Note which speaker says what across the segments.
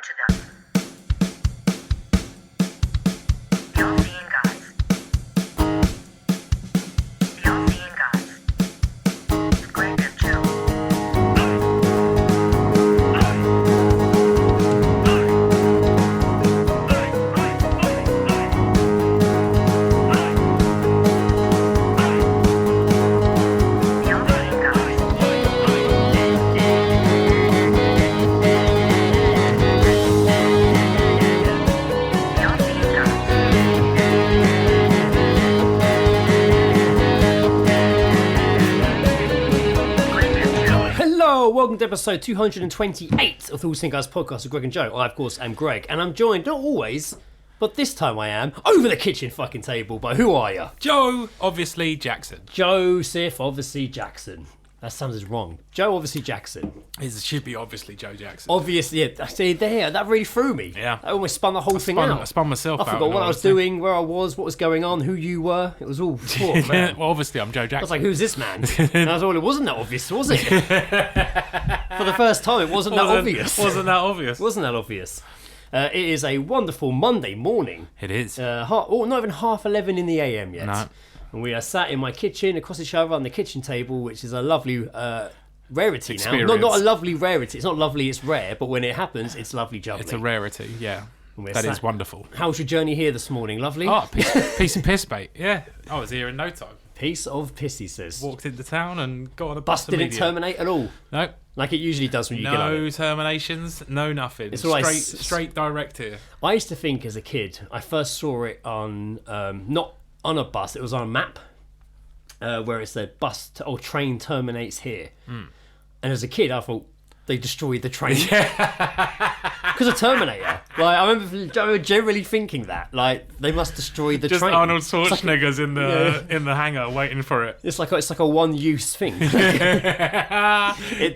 Speaker 1: to them. The all-seeing guys. The all-seeing guys. With Greg and Joe. The all-seeing guys. The all-seeing guys. Greg and Joe.
Speaker 2: Hello, welcome to episode 228 of the All Seeing Guys podcast with Greg and Joe. I, of course, am Greg, and I'm joined, not always, but this time I am, over the kitchen fucking table, by who are you?
Speaker 3: Joe, obviously Jackson.
Speaker 2: Joseph, obviously, Jackson. That sounds wrong. Joe, obviously, Jackson.
Speaker 3: It should be obviously Joe Jackson.
Speaker 2: Obviously, yeah, see, there, that really threw me.
Speaker 3: Yeah.
Speaker 2: I almost spun the whole thing out.
Speaker 3: I spun myself
Speaker 2: I
Speaker 3: out.
Speaker 2: forgot what I was doing, where I was, what was going on, who you were. It was all, oh, man.
Speaker 3: Well, obviously I'm Joe
Speaker 2: I
Speaker 3: Jackson.
Speaker 2: was like, who's this man? And I was all, it wasn't that obvious, was it? For the first time, it wasn't that obvious.
Speaker 3: Wasn't that obvious?
Speaker 2: Wasn't that obvious? It is a wonderful Monday morning.
Speaker 3: It is.
Speaker 2: Not even 11:30 in the AM yet.
Speaker 3: No.
Speaker 2: And we are sat in my kitchen, across each other on the kitchen table, which is a lovely rarity now.
Speaker 3: Experience.
Speaker 2: Not a lovely rarity. It's not lovely, it's rare, but when it happens, it's lovely jubbly.
Speaker 3: It's a rarity, yeah.
Speaker 2: We're
Speaker 3: That
Speaker 2: sat-
Speaker 3: is wonderful.
Speaker 2: How was your journey here this morning? Lovely?
Speaker 3: Oh, piece of piss, mate. Yeah. I was here in no time.
Speaker 2: Piece of piss, he says.
Speaker 3: Walked into town and got on a bus
Speaker 2: Bus didn't
Speaker 3: immediate.
Speaker 2: terminate at all.
Speaker 3: No.
Speaker 2: Like it usually does when you get on it.
Speaker 3: No terminations, no nothing.
Speaker 2: It's all right.
Speaker 3: Straight direct here.
Speaker 2: I used to think as a kid, I first saw it on, not on a bus, it was on a map, where it said or train terminates here. And as a kid, I thought they destroyed the train. Because of Terminator. Like, I remember generally thinking that. Like, they must destroy the
Speaker 3: Just
Speaker 2: train.
Speaker 3: Arnold
Speaker 2: It's like,
Speaker 3: Schwarzenegger's in the hangar waiting for it.
Speaker 2: it's like a one-use thing.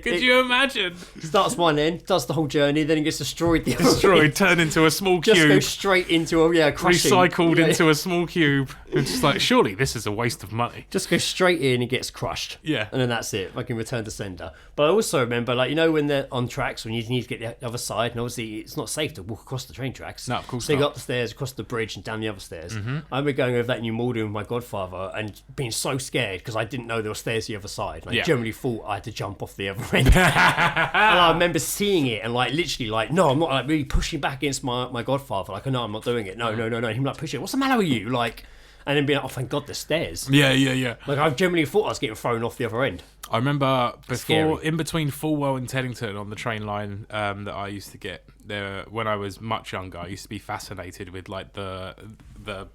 Speaker 3: Could you imagine?
Speaker 2: Starts one end, does the whole journey, then it gets destroyed the other
Speaker 3: Destroyed,
Speaker 2: end.
Speaker 3: turned into a small
Speaker 2: Just
Speaker 3: cube.
Speaker 2: goes straight into a crushing.
Speaker 3: Recycled
Speaker 2: Yeah.
Speaker 3: into a small cube. It's just like, surely this is a waste of money.
Speaker 2: Just goes straight in and gets crushed.
Speaker 3: Yeah.
Speaker 2: And then that's it. I can return to sender. But I also remember, like, you know, when they're on tracks, when you need to get the other side, and obviously it's not safe to walk across the train tracks.
Speaker 3: No, of course
Speaker 2: So you
Speaker 3: not.
Speaker 2: go up the stairs, across the bridge, and down the other stairs. I remember going over that New Malden with my godfather and being so scared because I didn't know there were stairs the other side. And I
Speaker 3: Yeah.
Speaker 2: generally thought I had to jump off the other end. And I remember seeing it and, like, literally, like, no, I'm not, like, really pushing back against my godfather. Like, no, I'm not doing it. No. Him, like, pushing it. What's the matter with you? Like, and then being like, oh, thank God, there's stairs.
Speaker 3: Yeah.
Speaker 2: Like, I generally thought I was getting thrown off the other end.
Speaker 3: I remember
Speaker 2: Scary.
Speaker 3: before, in between Fulwell and Teddington on the train line that I used to get there when I was much younger, I used to be fascinated with like the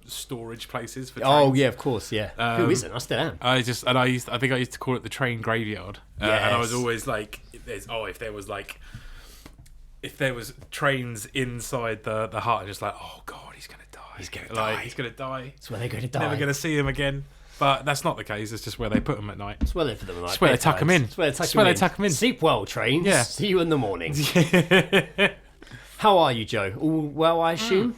Speaker 3: storage places for trains.
Speaker 2: Oh yeah, of course, yeah. Who isn't? I still am.
Speaker 3: I think I used to call it the train graveyard. And I was
Speaker 2: Yes.
Speaker 3: always like, if there was trains inside the hut, just like, oh God, he's gonna die. He's gonna die.
Speaker 2: It's where they're going to die.
Speaker 3: Never gonna see him again. But that's not the case. It's just where they put them at night.
Speaker 2: It's where they put them in. Like,
Speaker 3: It's where they tuck them in.
Speaker 2: It's where they tuck
Speaker 3: It's where
Speaker 2: them
Speaker 3: they tuck 'em in.
Speaker 2: Sleep well, trains.
Speaker 3: Yeah.
Speaker 2: See you in the morning. How are you, Joe? All well, I assume?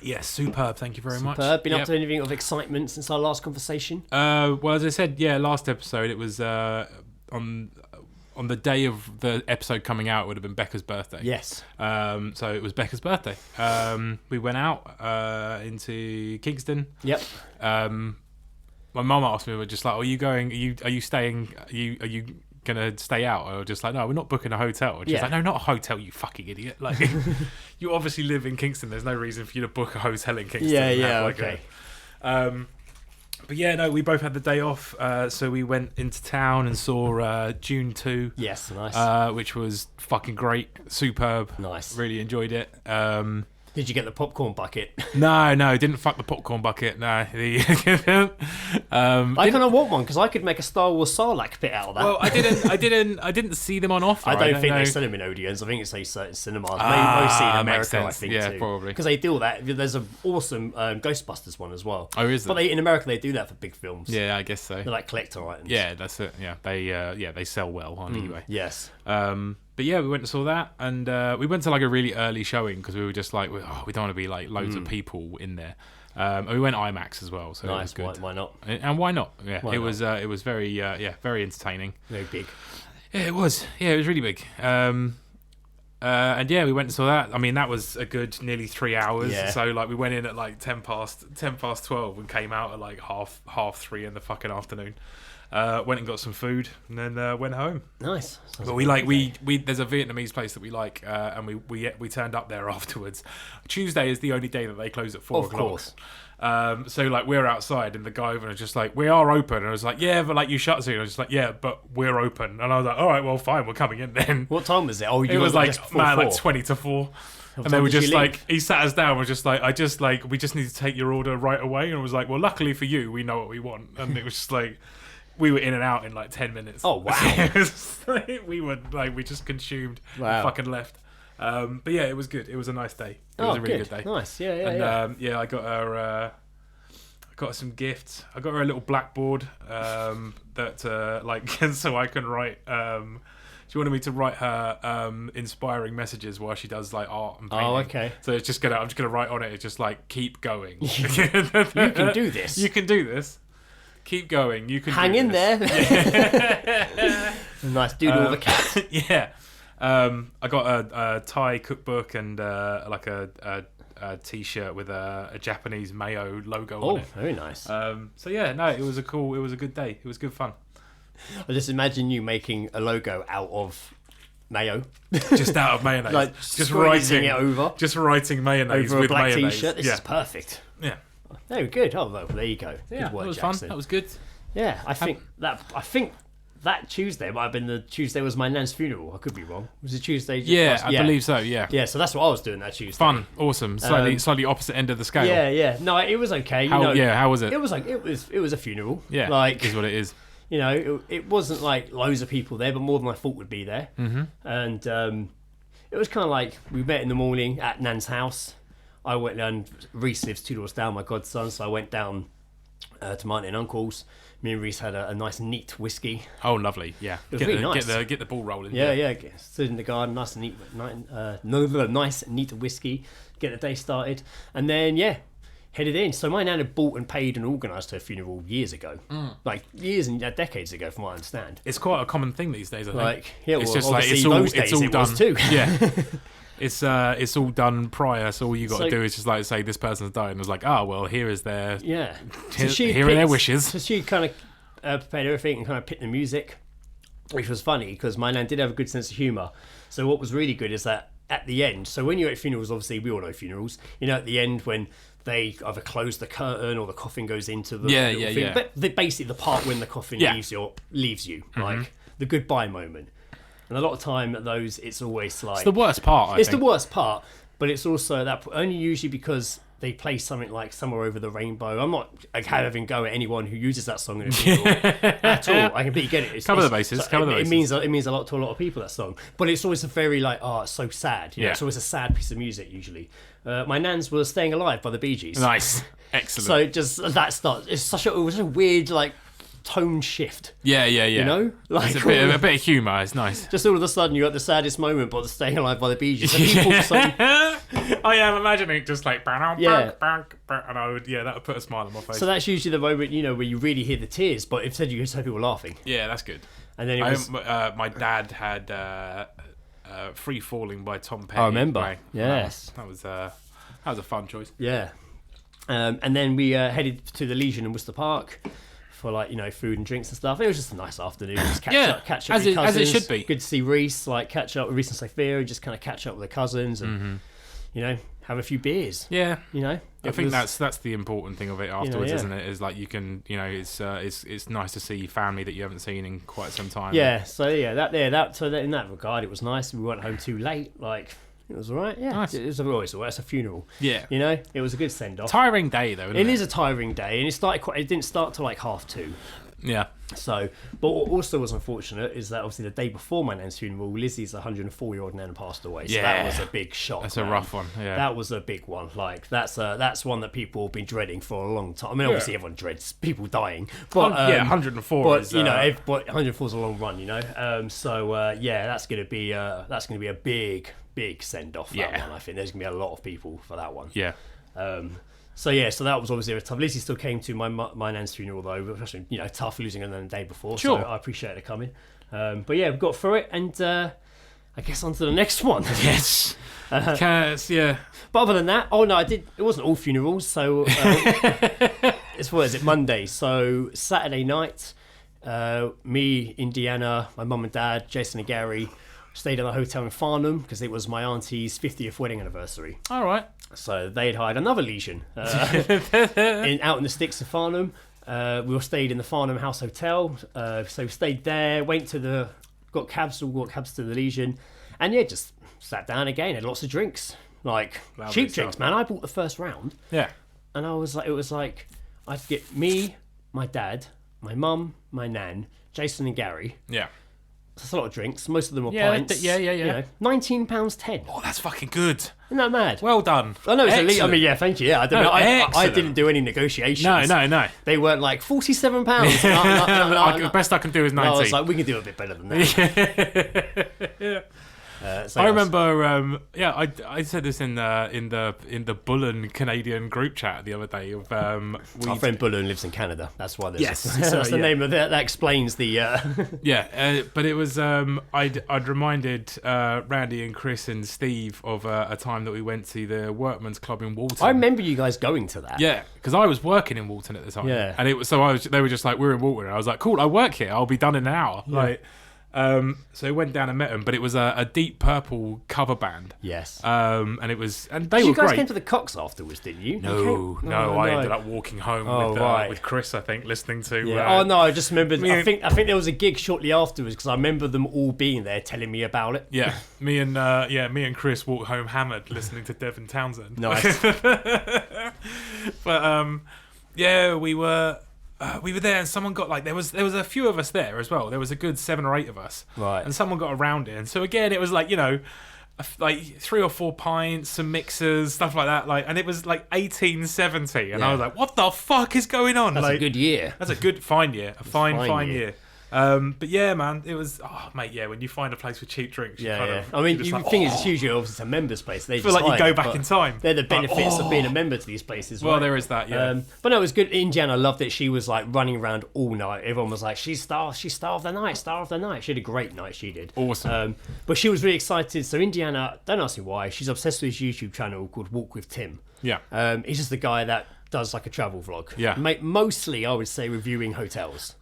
Speaker 3: Yeah, superb. Thank you very much.
Speaker 2: Been
Speaker 3: Yep.
Speaker 2: up to anything of excitement since our last conversation?
Speaker 3: Well, as I said, last episode it was on the day of the episode coming out. It would have been Becca's birthday.
Speaker 2: Yes.
Speaker 3: So it was Becca's birthday. We went out into Kingston.
Speaker 2: Yep.
Speaker 3: My mum asked me, we're just like, are you going? Are you staying? Are you gonna stay out? Or just like, no, we're not booking a hotel. And she's
Speaker 2: Yeah.
Speaker 3: like, no, not a hotel, you fucking idiot. Like, you obviously live in Kingston. There's no reason for you to book a hotel in Kingston.
Speaker 2: Yeah,
Speaker 3: and
Speaker 2: yeah,
Speaker 3: have, like,
Speaker 2: okay.
Speaker 3: But yeah, no, we both had the day off, so we went into town and saw June 2,
Speaker 2: Yes, nice.
Speaker 3: which was fucking great, superb.
Speaker 2: Nice.
Speaker 3: Really enjoyed it.
Speaker 2: Did you get the popcorn bucket?
Speaker 3: No, didn't fuck the popcorn bucket. No,
Speaker 2: I kind of want one because I could make a Star Wars Sarlacc pit out of that.
Speaker 3: well, I didn't see them on offer.
Speaker 2: I don't think
Speaker 3: know.
Speaker 2: they sell them in Odeons. I think it's certain cinemas. Mostly in
Speaker 3: makes
Speaker 2: America, I
Speaker 3: sense.
Speaker 2: think.
Speaker 3: Yeah,
Speaker 2: too.
Speaker 3: probably.
Speaker 2: Because they do that. There's an awesome Ghostbusters one as well.
Speaker 3: Oh, is
Speaker 2: But
Speaker 3: there?
Speaker 2: in America, they do that for big films.
Speaker 3: Yeah, I guess so.
Speaker 2: They're like collector items.
Speaker 3: Yeah, that's it. Yeah, they sell well on anyway.
Speaker 2: Yes.
Speaker 3: But yeah, we went and saw that, and we went to like a really early showing because we were just like, we don't want to be like loads of people in there. And we went IMAX as well, so it was
Speaker 2: Nice.
Speaker 3: good.
Speaker 2: Why not?
Speaker 3: And why not? Yeah,
Speaker 2: Why
Speaker 3: it
Speaker 2: not?
Speaker 3: was very very entertaining.
Speaker 2: Very big.
Speaker 3: Yeah, it was. Yeah, it was really big. And yeah, we went and saw that. I mean, that was a good nearly 3 hours.
Speaker 2: Yeah.
Speaker 3: So like we went in at like 10 past 12 and came out at like half 3 in the fucking afternoon. Went and got some food and then went home.
Speaker 2: Nice.
Speaker 3: But we there's a Vietnamese place that we like, and we turned up there afterwards. Tuesday is the only day that they close at 4
Speaker 2: Of
Speaker 3: o'clock.
Speaker 2: course.
Speaker 3: So like we're outside and the guy over was just like, we are open, and I was like, yeah, but like you shut soon. I was just like, yeah, but we're open, and I was like, all right, well, fine, we're coming in then.
Speaker 2: What time was it? Oh,
Speaker 3: It was like
Speaker 2: just before 4.
Speaker 3: like 20 to 4. And they
Speaker 2: time
Speaker 3: were
Speaker 2: did you
Speaker 3: just
Speaker 2: leave?
Speaker 3: like, he sat us down, was just like, we just need to take your order right away. And I was like, well, luckily for you, we know what we want. And it was just like, we were in and out in like 10 minutes.
Speaker 2: Oh, wow.
Speaker 3: It was like, we just consumed
Speaker 2: Wow.
Speaker 3: and fucking left. But yeah, it was good. It was a nice day. It was a really good day.
Speaker 2: Nice. Yeah,
Speaker 3: And I got her. I got her some gifts. I got her a little blackboard that like so I can write. She wanted me to write her inspiring messages while she does like art and painting.
Speaker 2: Oh, okay.
Speaker 3: So I'm just gonna write on it. It's just like, keep going.
Speaker 2: You can do this.
Speaker 3: You can do this. Keep going. You can
Speaker 2: Hang
Speaker 3: do
Speaker 2: in
Speaker 3: this.
Speaker 2: there. Nice doodle of a cat.
Speaker 3: Yeah. I got a Thai cookbook and like a t-shirt with a Japanese mayo logo on
Speaker 2: Oh,
Speaker 3: it.
Speaker 2: very nice.
Speaker 3: So yeah, no, it was a good day. It was good fun.
Speaker 2: I just imagine you making a logo out of mayo.
Speaker 3: Just out of mayonnaise.
Speaker 2: Like
Speaker 3: just
Speaker 2: squeezing it over.
Speaker 3: Just writing mayonnaise
Speaker 2: Over a
Speaker 3: with
Speaker 2: black
Speaker 3: mayonnaise.
Speaker 2: t-shirt. This
Speaker 3: yeah.
Speaker 2: is perfect.
Speaker 3: Yeah.
Speaker 2: Very good. Oh, well, there you go.
Speaker 3: Yeah,
Speaker 2: Good work,
Speaker 3: that was
Speaker 2: Jackson.
Speaker 3: fun. That was good.
Speaker 2: Yeah, I think that Tuesday might have been the Tuesday was my nan's funeral. I could be wrong. Was it Tuesday?
Speaker 3: Yeah, I believe so. Yeah.
Speaker 2: Yeah, so that's what I was doing that Tuesday.
Speaker 3: Fun, awesome. Slightly opposite end of the scale.
Speaker 2: Yeah. No, it was okay.
Speaker 3: How was it?
Speaker 2: It was like it was a funeral.
Speaker 3: Yeah,
Speaker 2: like
Speaker 3: is what it is.
Speaker 2: you know, it wasn't like loads of people there, but more than I thought would be there. Mm-hmm. And it was kind of like we met in the morning at Nan's house. I went down. Reese lives 2 doors down, my godson, so I went down to my aunt and uncle's. Me and Reese had a nice neat whiskey.
Speaker 3: Oh, lovely. Yeah.
Speaker 2: It was really nice.
Speaker 3: Get the ball rolling.
Speaker 2: Yeah. Stood in the garden, nice and neat, nice neat whiskey. Get the day started, and then headed in. So my nan had bought and paid and organised her funeral years ago, like years and decades ago, from what I understand.
Speaker 3: It's quite a common thing these days, I think.
Speaker 2: Like, yeah,
Speaker 3: it's
Speaker 2: well,
Speaker 3: just like
Speaker 2: obviously those days
Speaker 3: all
Speaker 2: it
Speaker 3: done
Speaker 2: was too.
Speaker 3: Yeah. It's all done prior, so all you got to
Speaker 2: So-
Speaker 3: do is just like say this person's died, and it's like, oh well, here is their
Speaker 2: Yeah.
Speaker 3: here are their wishes.
Speaker 2: So she kind of prepared everything and kind of picked the music, which was funny because my nan did have a good sense of humour. So what was really good is that at the end, so when you're at funerals, obviously we all know funerals, you know, at the end when they either close the curtain or the coffin goes into the little thing. But basically the part when the coffin leaves you, like the goodbye moment. And a lot of time at those, it's always like...
Speaker 3: It's the worst part, I think.
Speaker 2: It's the worst part, but it's also that only usually because they play something like Somewhere Over the Rainbow. I'm not having go at anyone who uses that song in a funeral at all. I completely get it.
Speaker 3: Cover the bases.
Speaker 2: It means a lot to a lot of people, that song. But it's always a very like, oh, it's so sad. You know, it's always a sad piece of music usually. My nan's was Staying Alive by the Bee Gees.
Speaker 3: Nice. Excellent.
Speaker 2: So just that starts. It was a weird like tone shift.
Speaker 3: Yeah.
Speaker 2: You know, like
Speaker 3: It's a bit of humour. It's nice.
Speaker 2: just all of a sudden you're at the saddest moment, but the Staying Alive by the Bee Gees. And people just like,
Speaker 3: I am imagining just like
Speaker 2: Yeah.
Speaker 3: and I would that would put a smile on my face.
Speaker 2: so that's usually the moment, you know, where you really hear the tears. But instead you just have people laughing.
Speaker 3: Yeah, that's good.
Speaker 2: And then it was.
Speaker 3: My dad had Free Falling by Tom Petty.
Speaker 2: I remember.
Speaker 3: Right?
Speaker 2: Yes.
Speaker 3: That was a fun choice.
Speaker 2: Yeah. And then we headed to the Legion in Worcester Park for like, you know, food and drinks and stuff. It was just a nice afternoon. Just catch up
Speaker 3: as
Speaker 2: with
Speaker 3: it- as it
Speaker 2: cousins.
Speaker 3: should be.
Speaker 2: Good to see Reese, like catch up with Reese and Sophia, just kind of catch up with the cousins and, you know, have a few beers.
Speaker 3: Yeah.
Speaker 2: You know?
Speaker 3: I think that's the important thing of it afterwards,
Speaker 2: yeah.
Speaker 3: isn't it? Is like you can, you know, it's nice to see family that you haven't seen in quite some time.
Speaker 2: Yeah, so yeah, in that regard, it was nice. We weren't home too late. Like, it was all right. Yeah,
Speaker 3: Nice.
Speaker 2: it was always all right. It's a funeral.
Speaker 3: Yeah.
Speaker 2: You know, it was a good send off.
Speaker 3: Tiring day though.
Speaker 2: It is a tiring day, and it didn't start till like 2:30.
Speaker 3: Yeah.
Speaker 2: So, but what also was unfortunate is that obviously the day before my nan's funeral, Lizzie's 104-year-old nan passed away. So that was a big shock.
Speaker 3: That's a rough one. Yeah.
Speaker 2: That was a big one. Like that's one that people have been dreading for a long time. I mean, obviously everyone dreads people dying, but
Speaker 3: 104.
Speaker 2: But
Speaker 3: is,
Speaker 2: you know, but 104 is a long run. You know, that's gonna be a big send off. That one. I think there's gonna be a lot of people for that one.
Speaker 3: Yeah.
Speaker 2: So that was obviously very tough. Lizzie still came to my nan's funeral though, which was, you know, tough losing her the day before.
Speaker 3: Sure.
Speaker 2: So I appreciate her coming. But yeah, we got through it, and I guess on to the next one.
Speaker 3: Yes. Yeah.
Speaker 2: But other than that, oh no, I did. It wasn't all funerals. So it's what is it? Monday. So Saturday night, me, Indiana, my mum and dad, Jason and Gary stayed in a hotel in Farnham because it was my auntie's 50th wedding anniversary.
Speaker 3: All right.
Speaker 2: So they had hired another legion out in the sticks of Farnham. We all stayed in the Farnham House Hotel. So we stayed there. Got cabs to the legion, and yeah, just sat down again. Had lots of drinks. Like
Speaker 3: Lovely
Speaker 2: cheap
Speaker 3: stuff.
Speaker 2: drinks, man. I bought the first round,
Speaker 3: Yeah.
Speaker 2: and it was like I'd get me, my dad, my mum, my nan, Jason and Gary.
Speaker 3: Yeah.
Speaker 2: That's a lot of drinks. Most of them were
Speaker 3: Yeah,
Speaker 2: pints.
Speaker 3: yeah.
Speaker 2: You know, £19.10.
Speaker 3: Oh, that's fucking good.
Speaker 2: Isn't that mad?
Speaker 3: Well done.
Speaker 2: I know it's elite. I
Speaker 3: Excellent.
Speaker 2: mean, yeah, thank you. Yeah, I don't know. I
Speaker 3: excellent.
Speaker 2: didn't do any negotiations.
Speaker 3: No.
Speaker 2: They weren't like £47.
Speaker 3: The best I can do is 19.
Speaker 2: I was like, we can do a bit better than that. So
Speaker 3: I
Speaker 2: yeah,
Speaker 3: remember, I said this in the Bullen Canadian group chat the other day of
Speaker 2: our friend Bullen lives in Canada. That's why there's
Speaker 3: Yes.
Speaker 2: that's the
Speaker 3: Yeah.
Speaker 2: name of it. That explains the.
Speaker 3: but it was I'd reminded Randy and Chris and Steve of a time that we went to the Workman's Club in Walton.
Speaker 2: I remember you guys going to that.
Speaker 3: Yeah, because I was working in Walton at the time.
Speaker 2: Yeah.
Speaker 3: And it was they were just like, we're in Walton. And I was like, cool, I work here. I'll be done in an hour. Like, so we went down and met them, but it was a Deep Purple cover band.
Speaker 2: Yes.
Speaker 3: And it was, and they
Speaker 2: you
Speaker 3: were
Speaker 2: guys
Speaker 3: great.
Speaker 2: came to the Cox afterwards, didn't you?
Speaker 3: I ended up walking home
Speaker 2: right.
Speaker 3: with Chris, I think, listening to.
Speaker 2: Yeah. I just remembered.
Speaker 3: me
Speaker 2: I
Speaker 3: and-
Speaker 2: think there was a gig shortly afterwards because I remember them all being there telling me about it.
Speaker 3: Yeah, me and Chris walked home hammered, listening to Devin Townsend.
Speaker 2: Nice.
Speaker 3: But we were there, and someone got like there was a few of us there as well. There was a good 7 or 8 of us,
Speaker 2: Right.
Speaker 3: And someone got around it, and so again, it was like like 3 or 4 pints, some mixers, stuff like that. Like, and it was like 1870, and I
Speaker 2: Yeah.
Speaker 3: was like, "What the fuck is going on?"
Speaker 2: That's
Speaker 3: like,
Speaker 2: a good year.
Speaker 3: That's a good fine year, a fine
Speaker 2: fine
Speaker 3: year.
Speaker 2: year.
Speaker 3: But yeah, man, it was. Oh, mate, yeah. When you find a place with cheap drinks, you
Speaker 2: Yeah,
Speaker 3: kind
Speaker 2: yeah.
Speaker 3: of.
Speaker 2: I mean,
Speaker 3: you're just
Speaker 2: the
Speaker 3: like,
Speaker 2: thing is, it's usually obviously it's a members' place. They
Speaker 3: feel like you
Speaker 2: decide,
Speaker 3: go back
Speaker 2: but
Speaker 3: in time.
Speaker 2: They're the benefits
Speaker 3: Like,
Speaker 2: of being a member to these places.
Speaker 3: Well,
Speaker 2: right?
Speaker 3: there is that, yeah.
Speaker 2: But no, it was good. Indiana loved it. She was like running around all night. Everyone was like, she's star of the night. She had a great night. She did.
Speaker 3: Awesome.
Speaker 2: But she was really excited. So Indiana, don't ask me why. She's obsessed with his YouTube channel called Walk with Tim.
Speaker 3: Yeah.
Speaker 2: He's just the guy that does like a travel vlog.
Speaker 3: Yeah.
Speaker 2: Mostly, I would say, reviewing hotels.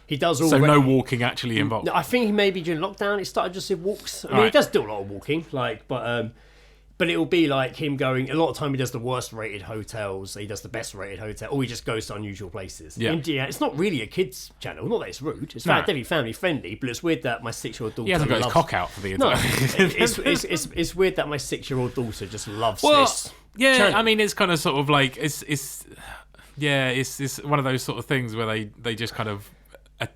Speaker 2: He does all.
Speaker 3: So no walking actually involved.
Speaker 2: No, I think maybe during lockdown it started just with walks. I mean, he
Speaker 3: Right.
Speaker 2: does do a lot of walking, but it'll be like him going. A lot of time he does the worst rated hotels. He does the best rated hotel, or he just goes to unusual places.
Speaker 3: Yeah.
Speaker 2: Indiana, it's not really a kids channel. Not that it's rude. It's
Speaker 3: No.
Speaker 2: definitely family friendly. But it's weird that my 6-year-old daughter.
Speaker 3: He hasn't got his
Speaker 2: loves-
Speaker 3: cock out for the
Speaker 2: No,
Speaker 3: entire.
Speaker 2: it's weird that my 6-year-old daughter just loves
Speaker 3: Well,
Speaker 2: this.
Speaker 3: yeah.
Speaker 2: channel.
Speaker 3: I mean, it's kind of sort of like it's one of those sort of things where they just kind of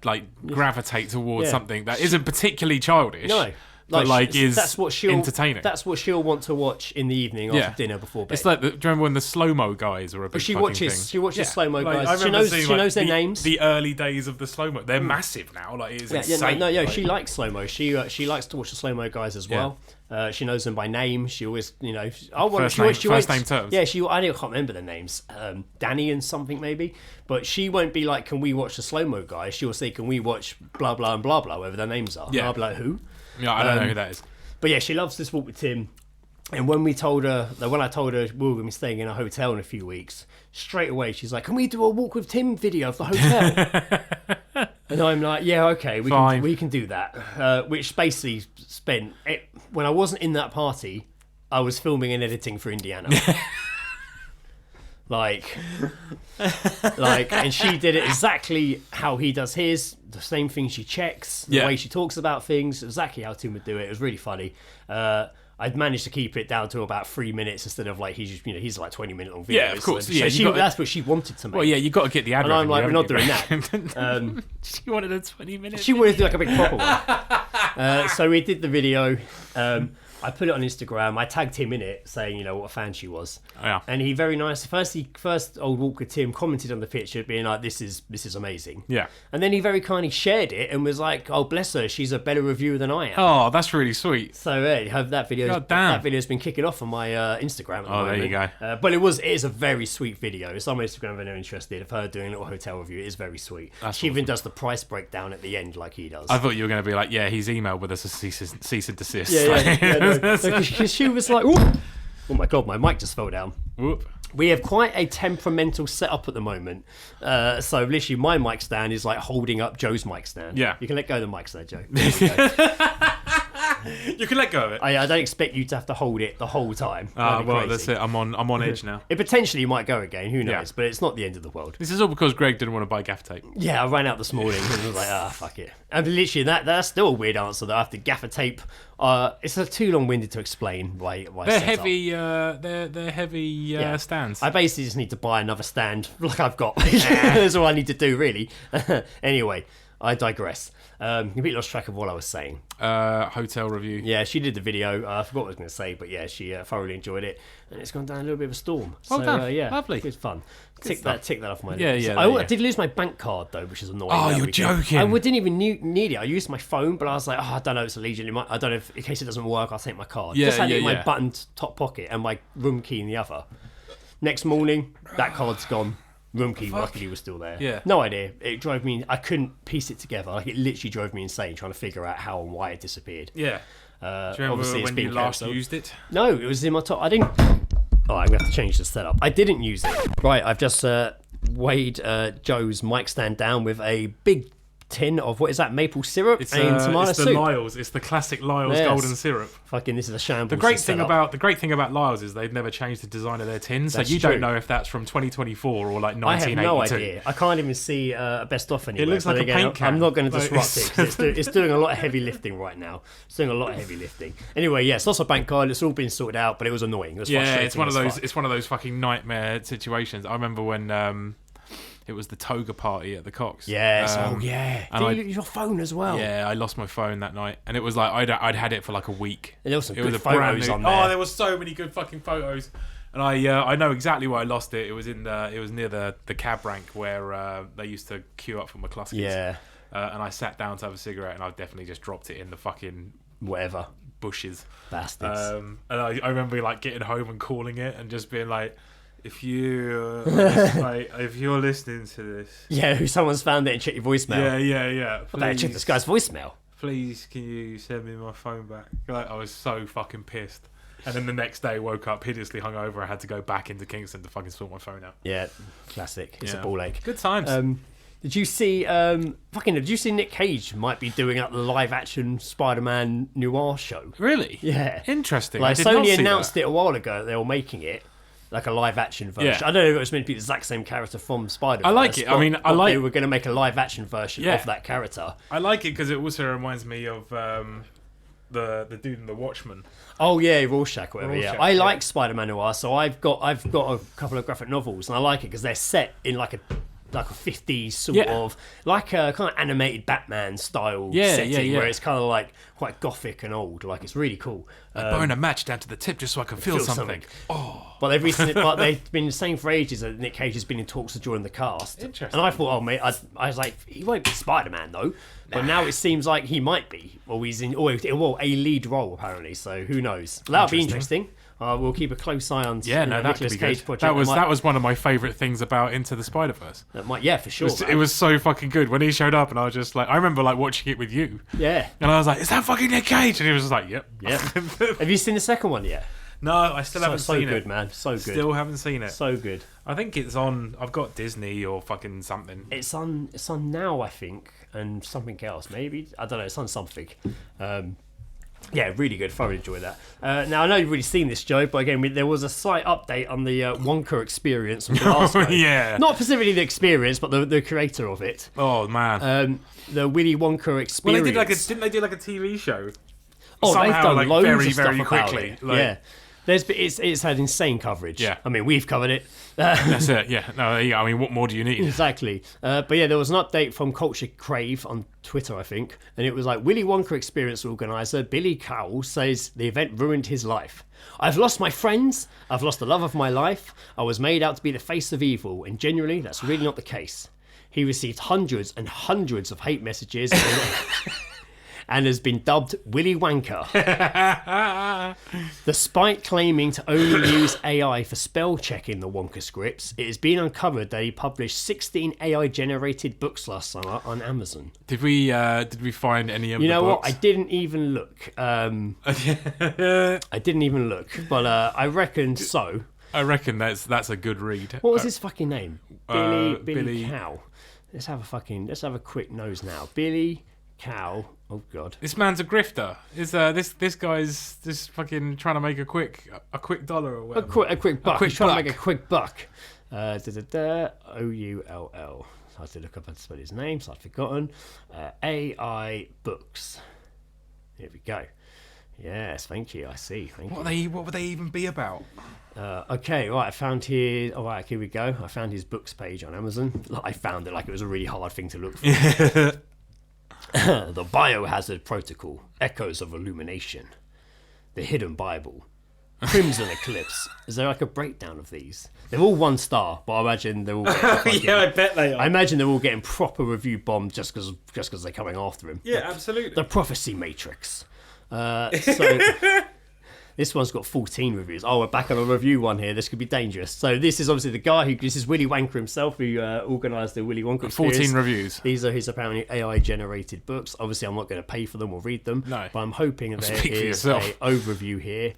Speaker 3: like gravitate towards
Speaker 2: Yeah.
Speaker 3: something that isn't particularly childish.
Speaker 2: No.
Speaker 3: But like is
Speaker 2: that's what she'll
Speaker 3: entertaining.
Speaker 2: That's what she'll want to watch in the evening after
Speaker 3: Yeah.
Speaker 2: dinner before bed.
Speaker 3: It's like do you remember when the slow mo guys were a big
Speaker 2: But she
Speaker 3: fucking
Speaker 2: watches
Speaker 3: thing?
Speaker 2: slow-mo
Speaker 3: Like,
Speaker 2: guys.
Speaker 3: I
Speaker 2: She
Speaker 3: remember
Speaker 2: knows
Speaker 3: seeing,
Speaker 2: she knows their
Speaker 3: the,
Speaker 2: names.
Speaker 3: The early days of the slow mo, they're massive now. Like it's insane.
Speaker 2: She likes slow mo. She likes to watch the slow mo guys as well. She knows them by name. She always,
Speaker 3: First name terms.
Speaker 2: Yeah, I can't remember their names. Danny and something maybe. But she won't be like, "Can we watch the slow mo guys?" She'll say, "Can we watch blah blah and blah blah, whatever their names are?"
Speaker 3: Yeah.
Speaker 2: And I'll be like, "Who?"
Speaker 3: Yeah, I don't know who that is.
Speaker 2: But yeah, she loves this walk with Tim. And when I told her we were going to be staying in a hotel in a few weeks, straight away she's like, "Can we do a walk with Tim video of the hotel?" And I'm like, "Yeah, okay, we can do that." Which basically when I wasn't in that party, I was filming and editing for Indiana. And she did it exactly how he does his. The same thing she checks, the way she talks about things, exactly how Tim would do it. It was really funny. I'd managed to keep it down to about 3 minutes instead of like he's like 20-minute long videos.
Speaker 3: Yeah, of course.
Speaker 2: So
Speaker 3: Yeah,
Speaker 2: that's what she wanted to make.
Speaker 3: Well, yeah, you got to get the ad.
Speaker 2: And I'm like, we're not doing
Speaker 3: revenue,
Speaker 2: that.
Speaker 3: She wanted a 20-minute.
Speaker 2: She wanted to do like a big proper one. So we did the video. I put it on Instagram. I tagged him in it, saying, you know, what a fan she was.
Speaker 3: Yeah.
Speaker 2: And he very nice. First old Walker Tim commented on the picture, being like, "This is amazing."
Speaker 3: Yeah.
Speaker 2: And then he very kindly shared it and was like, "Oh, bless her, she's a better reviewer than I am."
Speaker 3: Oh, that's really sweet.
Speaker 2: So have that video.
Speaker 3: God damn.
Speaker 2: That video's been kicking off on my Instagram. At the moment.
Speaker 3: There you go.
Speaker 2: But it is a very sweet video. It's on my Instagram if anyone interested. Of her doing a little hotel review. It is very sweet. She even does the price breakdown at the end, like he does.
Speaker 3: I thought you were going to be like, yeah, he's emailed with us a cease and desist.
Speaker 2: Because she was like, "Ooh." Oh my god, my mic just fell down.
Speaker 3: Whoop.
Speaker 2: We have quite a temperamental setup at the moment. So literally my mic stand is like holding up Joe's mic stand.
Speaker 3: Yeah.
Speaker 2: You can let go of the mic stand, Joe. There you go.
Speaker 3: You can let go of it.
Speaker 2: I don't expect you to have to hold it the whole time.
Speaker 3: Well,
Speaker 2: That'd be
Speaker 3: that's
Speaker 2: crazy.
Speaker 3: it. I'm on edge now.
Speaker 2: It potentially might go again, who knows?
Speaker 3: Yeah.
Speaker 2: But it's not the end of the world.
Speaker 3: This is all because Greg didn't want to buy gaffer tape.
Speaker 2: Yeah, I ran out this morning and was like, fuck it. And literally, that's still a weird answer that I have to gaffer tape. It's too long-winded to explain why
Speaker 3: They're
Speaker 2: set
Speaker 3: heavy.
Speaker 2: up.
Speaker 3: They're heavy stands.
Speaker 2: I basically just need to buy another stand like I've got. That's all I need to do, really. Anyway, I digress. Completely lost track of what I was saying.
Speaker 3: Hotel review.
Speaker 2: Yeah, she did the video. I forgot what I was going to say, but yeah, she thoroughly enjoyed it, and it's gone down a little bit of a storm.
Speaker 3: Well done.
Speaker 2: Yeah,
Speaker 3: Lovely.
Speaker 2: It was fun. Tick that off my
Speaker 3: Yeah,
Speaker 2: list.
Speaker 3: yeah,
Speaker 2: I
Speaker 3: yeah.
Speaker 2: did lose my bank card though, which is annoying.
Speaker 3: Oh,
Speaker 2: that
Speaker 3: you're
Speaker 2: weekend.
Speaker 3: joking.
Speaker 2: I didn't even need it. I used my phone, but I was like, I don't know, it's Allegiant. I don't know if in case it doesn't work, I'll take my card.
Speaker 3: Yeah,
Speaker 2: Just had it
Speaker 3: yeah,
Speaker 2: in my
Speaker 3: yeah.
Speaker 2: buttoned top pocket and my room key in the other. Next morning, that card's gone. Room key luckily was still there.
Speaker 3: Yeah.
Speaker 2: No idea. It drove me. I couldn't piece it together. Like it literally drove me insane trying to figure out how and why it disappeared.
Speaker 3: Yeah. Do you remember
Speaker 2: obviously it's
Speaker 3: when you
Speaker 2: been
Speaker 3: last
Speaker 2: cancelled.
Speaker 3: used it?
Speaker 2: No, it was in my top. I didn't. Oh, I'm gonna have to change the setup. I didn't use it. Right, I've just weighed Joe's mic stand down with a big tin of what is that? Maple syrup
Speaker 3: It's
Speaker 2: and tomato
Speaker 3: it's the
Speaker 2: soup.
Speaker 3: Lyle's. It's the classic Lyle's
Speaker 2: Yes.
Speaker 3: golden syrup.
Speaker 2: Fucking, this is a shambles.
Speaker 3: The great
Speaker 2: to
Speaker 3: thing
Speaker 2: set up.
Speaker 3: about Lyle's is they've never changed the design of their tins, so
Speaker 2: That's
Speaker 3: you
Speaker 2: true.
Speaker 3: don't know if that's from 2024 or like 1982.
Speaker 2: I have no idea. I can't even see a best off anywhere.
Speaker 3: looks
Speaker 2: But
Speaker 3: like a
Speaker 2: again,
Speaker 3: paint can.
Speaker 2: I'm not going to
Speaker 3: Like,
Speaker 2: disrupt it because it's doing a lot of heavy lifting right now. It's doing a lot of heavy lifting. Anyway, yes, lost my bank card. It's all been sorted out, but it was annoying. It was
Speaker 3: Yeah,
Speaker 2: frustrating.
Speaker 3: it's one of
Speaker 2: as
Speaker 3: those.
Speaker 2: fuck.
Speaker 3: It's one of those fucking nightmare situations. I remember when it was the toga party at the Cox.
Speaker 2: Yes. Yeah.
Speaker 3: and
Speaker 2: Did you lose your phone as well?
Speaker 3: Yeah, I lost my phone that night, and it was like I'd had it for like a week.
Speaker 2: And there was some
Speaker 3: It
Speaker 2: good
Speaker 3: was a brand
Speaker 2: photos
Speaker 3: new.
Speaker 2: on there.
Speaker 3: Oh, there was so many good fucking photos, and I know exactly where I lost it. It was near the cab rank where they used to queue up for McCluskeys.
Speaker 2: Yeah.
Speaker 3: And I sat down to have a cigarette, and I definitely just dropped it in the fucking
Speaker 2: Whatever.
Speaker 3: bushes.
Speaker 2: Bastards.
Speaker 3: And I remember like getting home and calling it and just being like, if you like, if you're listening to this,
Speaker 2: Yeah, someone's found it and checked your voicemail.
Speaker 3: yeah.
Speaker 2: I better check this guy's voicemail.
Speaker 3: Please, can you send me my phone back? Like, I was so fucking pissed. And then the next day, woke up hideously hungover. I had to go back into Kingston to fucking sort my phone out.
Speaker 2: Yeah, classic. It's
Speaker 3: Yeah.
Speaker 2: a ball ache.
Speaker 3: Good times.
Speaker 2: Did you see? Did you see Nic Cage might be doing up the live-action Spider-Man noir show?
Speaker 3: Really?
Speaker 2: Yeah.
Speaker 3: Interesting.
Speaker 2: Like
Speaker 3: I did not
Speaker 2: Sony
Speaker 3: see
Speaker 2: announced
Speaker 3: that.
Speaker 2: it a while ago that they were making it like a live-action version.
Speaker 3: Yeah.
Speaker 2: I don't know if it was meant to be the exact same character from Spider-Man.
Speaker 3: I like it. I mean, I like-
Speaker 2: they were going to make a live-action version
Speaker 3: Yeah.
Speaker 2: of that character.
Speaker 3: I like it because it also reminds me of the dude in The Watchmen.
Speaker 2: Oh yeah, Rorschach, whatever.
Speaker 3: Rorschach,
Speaker 2: I
Speaker 3: yeah.
Speaker 2: like Spider-Man noir, so I've got a couple of graphic novels, and I like it because they're set in like a 50s sort
Speaker 3: Yeah.
Speaker 2: of like a kind of animated Batman style
Speaker 3: Yeah,
Speaker 2: setting
Speaker 3: yeah.
Speaker 2: where it's kind of like quite gothic and old. Like it's really cool.
Speaker 3: Burn a match down to the tip just so I can feel something.
Speaker 2: But they've been the same for ages. That Nic Cage has been in talks to join the cast.
Speaker 3: Interesting.
Speaker 2: And I thought, oh mate, I was like, he won't be Spider-Man though. But now it seems like he might be, or he's in, or a lead role apparently. So who knows? That'll be interesting. We'll keep a close eye on.
Speaker 3: Yeah, no, that could
Speaker 2: Nicolas
Speaker 3: be
Speaker 2: Cage
Speaker 3: good.
Speaker 2: project.
Speaker 3: That was one of my favourite things about Into the Spider-Verse.
Speaker 2: That might, yeah, for sure.
Speaker 3: It was so fucking good when he showed up, and I was just like, I remember like watching it with you,
Speaker 2: yeah.
Speaker 3: and I was like, "Is that fucking Nic Cage?" And he was just like, "Yep."
Speaker 2: Yeah. Have you seen the second one yet?
Speaker 3: No, I still haven't
Speaker 2: So
Speaker 3: seen
Speaker 2: good,
Speaker 3: it.
Speaker 2: man. So good.
Speaker 3: Still haven't seen it.
Speaker 2: So good.
Speaker 3: I think it's on. I've got Disney or fucking something.
Speaker 2: It's on now, I think, and something else. Maybe I don't know. It's on something. Yeah, really good. Thoroughly enjoyed that. Now I know you've already seen this, Joe, but again, there was a slight update on the Wonka experience from the last one.
Speaker 3: Yeah.
Speaker 2: Not specifically the experience, but the creator of it.
Speaker 3: Oh man.
Speaker 2: The Willy Wonka experience.
Speaker 3: Well, didn't they do like a TV show?
Speaker 2: Oh, they've
Speaker 3: somehow,
Speaker 2: done
Speaker 3: like,
Speaker 2: loads
Speaker 3: very,
Speaker 2: of stuff
Speaker 3: very
Speaker 2: about
Speaker 3: quickly.
Speaker 2: it.
Speaker 3: Like-
Speaker 2: Yeah. It's had insane coverage.
Speaker 3: Yeah.
Speaker 2: I mean, we've covered it.
Speaker 3: That's it. Yeah. No. Yeah. I mean, what more do you need?
Speaker 2: Exactly. But yeah, there was an update from Culture Crave on Twitter, I think, and it was like Willy Wonka experience organizer Billy Cowell says the event ruined his life. I've lost my friends. I've lost the love of my life. I was made out to be the face of evil, and genuinely, that's really not the case. He received hundreds and hundreds of hate messages and has been dubbed Willy Wanker. Despite claiming to only use AI for spell checking the Wonka scripts, it has been uncovered that he published 16 AI-generated books last summer on Amazon.
Speaker 3: Did we find any of the books?
Speaker 2: You know what? I didn't even look. I didn't even look, but I reckon so.
Speaker 3: I reckon that's a good read.
Speaker 2: What was his fucking name? Billy
Speaker 3: Billy
Speaker 2: Cow. Let's have a quick nose now. Billy Cow. Oh god.
Speaker 3: This man's a grifter. Is this guy's just fucking trying to make a quick dollar or whatever?
Speaker 2: A quick buck.
Speaker 3: quick
Speaker 2: He's trying
Speaker 3: buck.
Speaker 2: to make a quick buck. OULL. I had to look up and spell his name, so I'd forgotten. AI Books. Here we go. Yes, thank you. I see. Thank you.
Speaker 3: What would they even be about?
Speaker 2: Okay, right. I found his. All right, here we go. I found his books page on Amazon. I found it like it was a really hard thing to look for. The Biohazard Protocol, Echoes of Illumination, The Hidden Bible, Crimson Eclipse. Is there like a breakdown of these? They're all 1 star, but I imagine they're all getting fucking,
Speaker 3: Yeah, I bet they are.
Speaker 2: I imagine they're all getting proper review bombed just because they're coming after him.
Speaker 3: Yeah, absolutely.
Speaker 2: The Prophecy Matrix. So this one's got 14 reviews. Oh, we're back on a review one here. This could be dangerous. So this is obviously the guy this is Willy Wanker himself who organised the Willy Wonka experience.
Speaker 3: 14 reviews.
Speaker 2: These are his apparently AI-generated books. Obviously, I'm not going to pay for them or read them.
Speaker 3: No.
Speaker 2: But I'm hoping there
Speaker 3: Speak for
Speaker 2: is
Speaker 3: yourself.
Speaker 2: a overview here.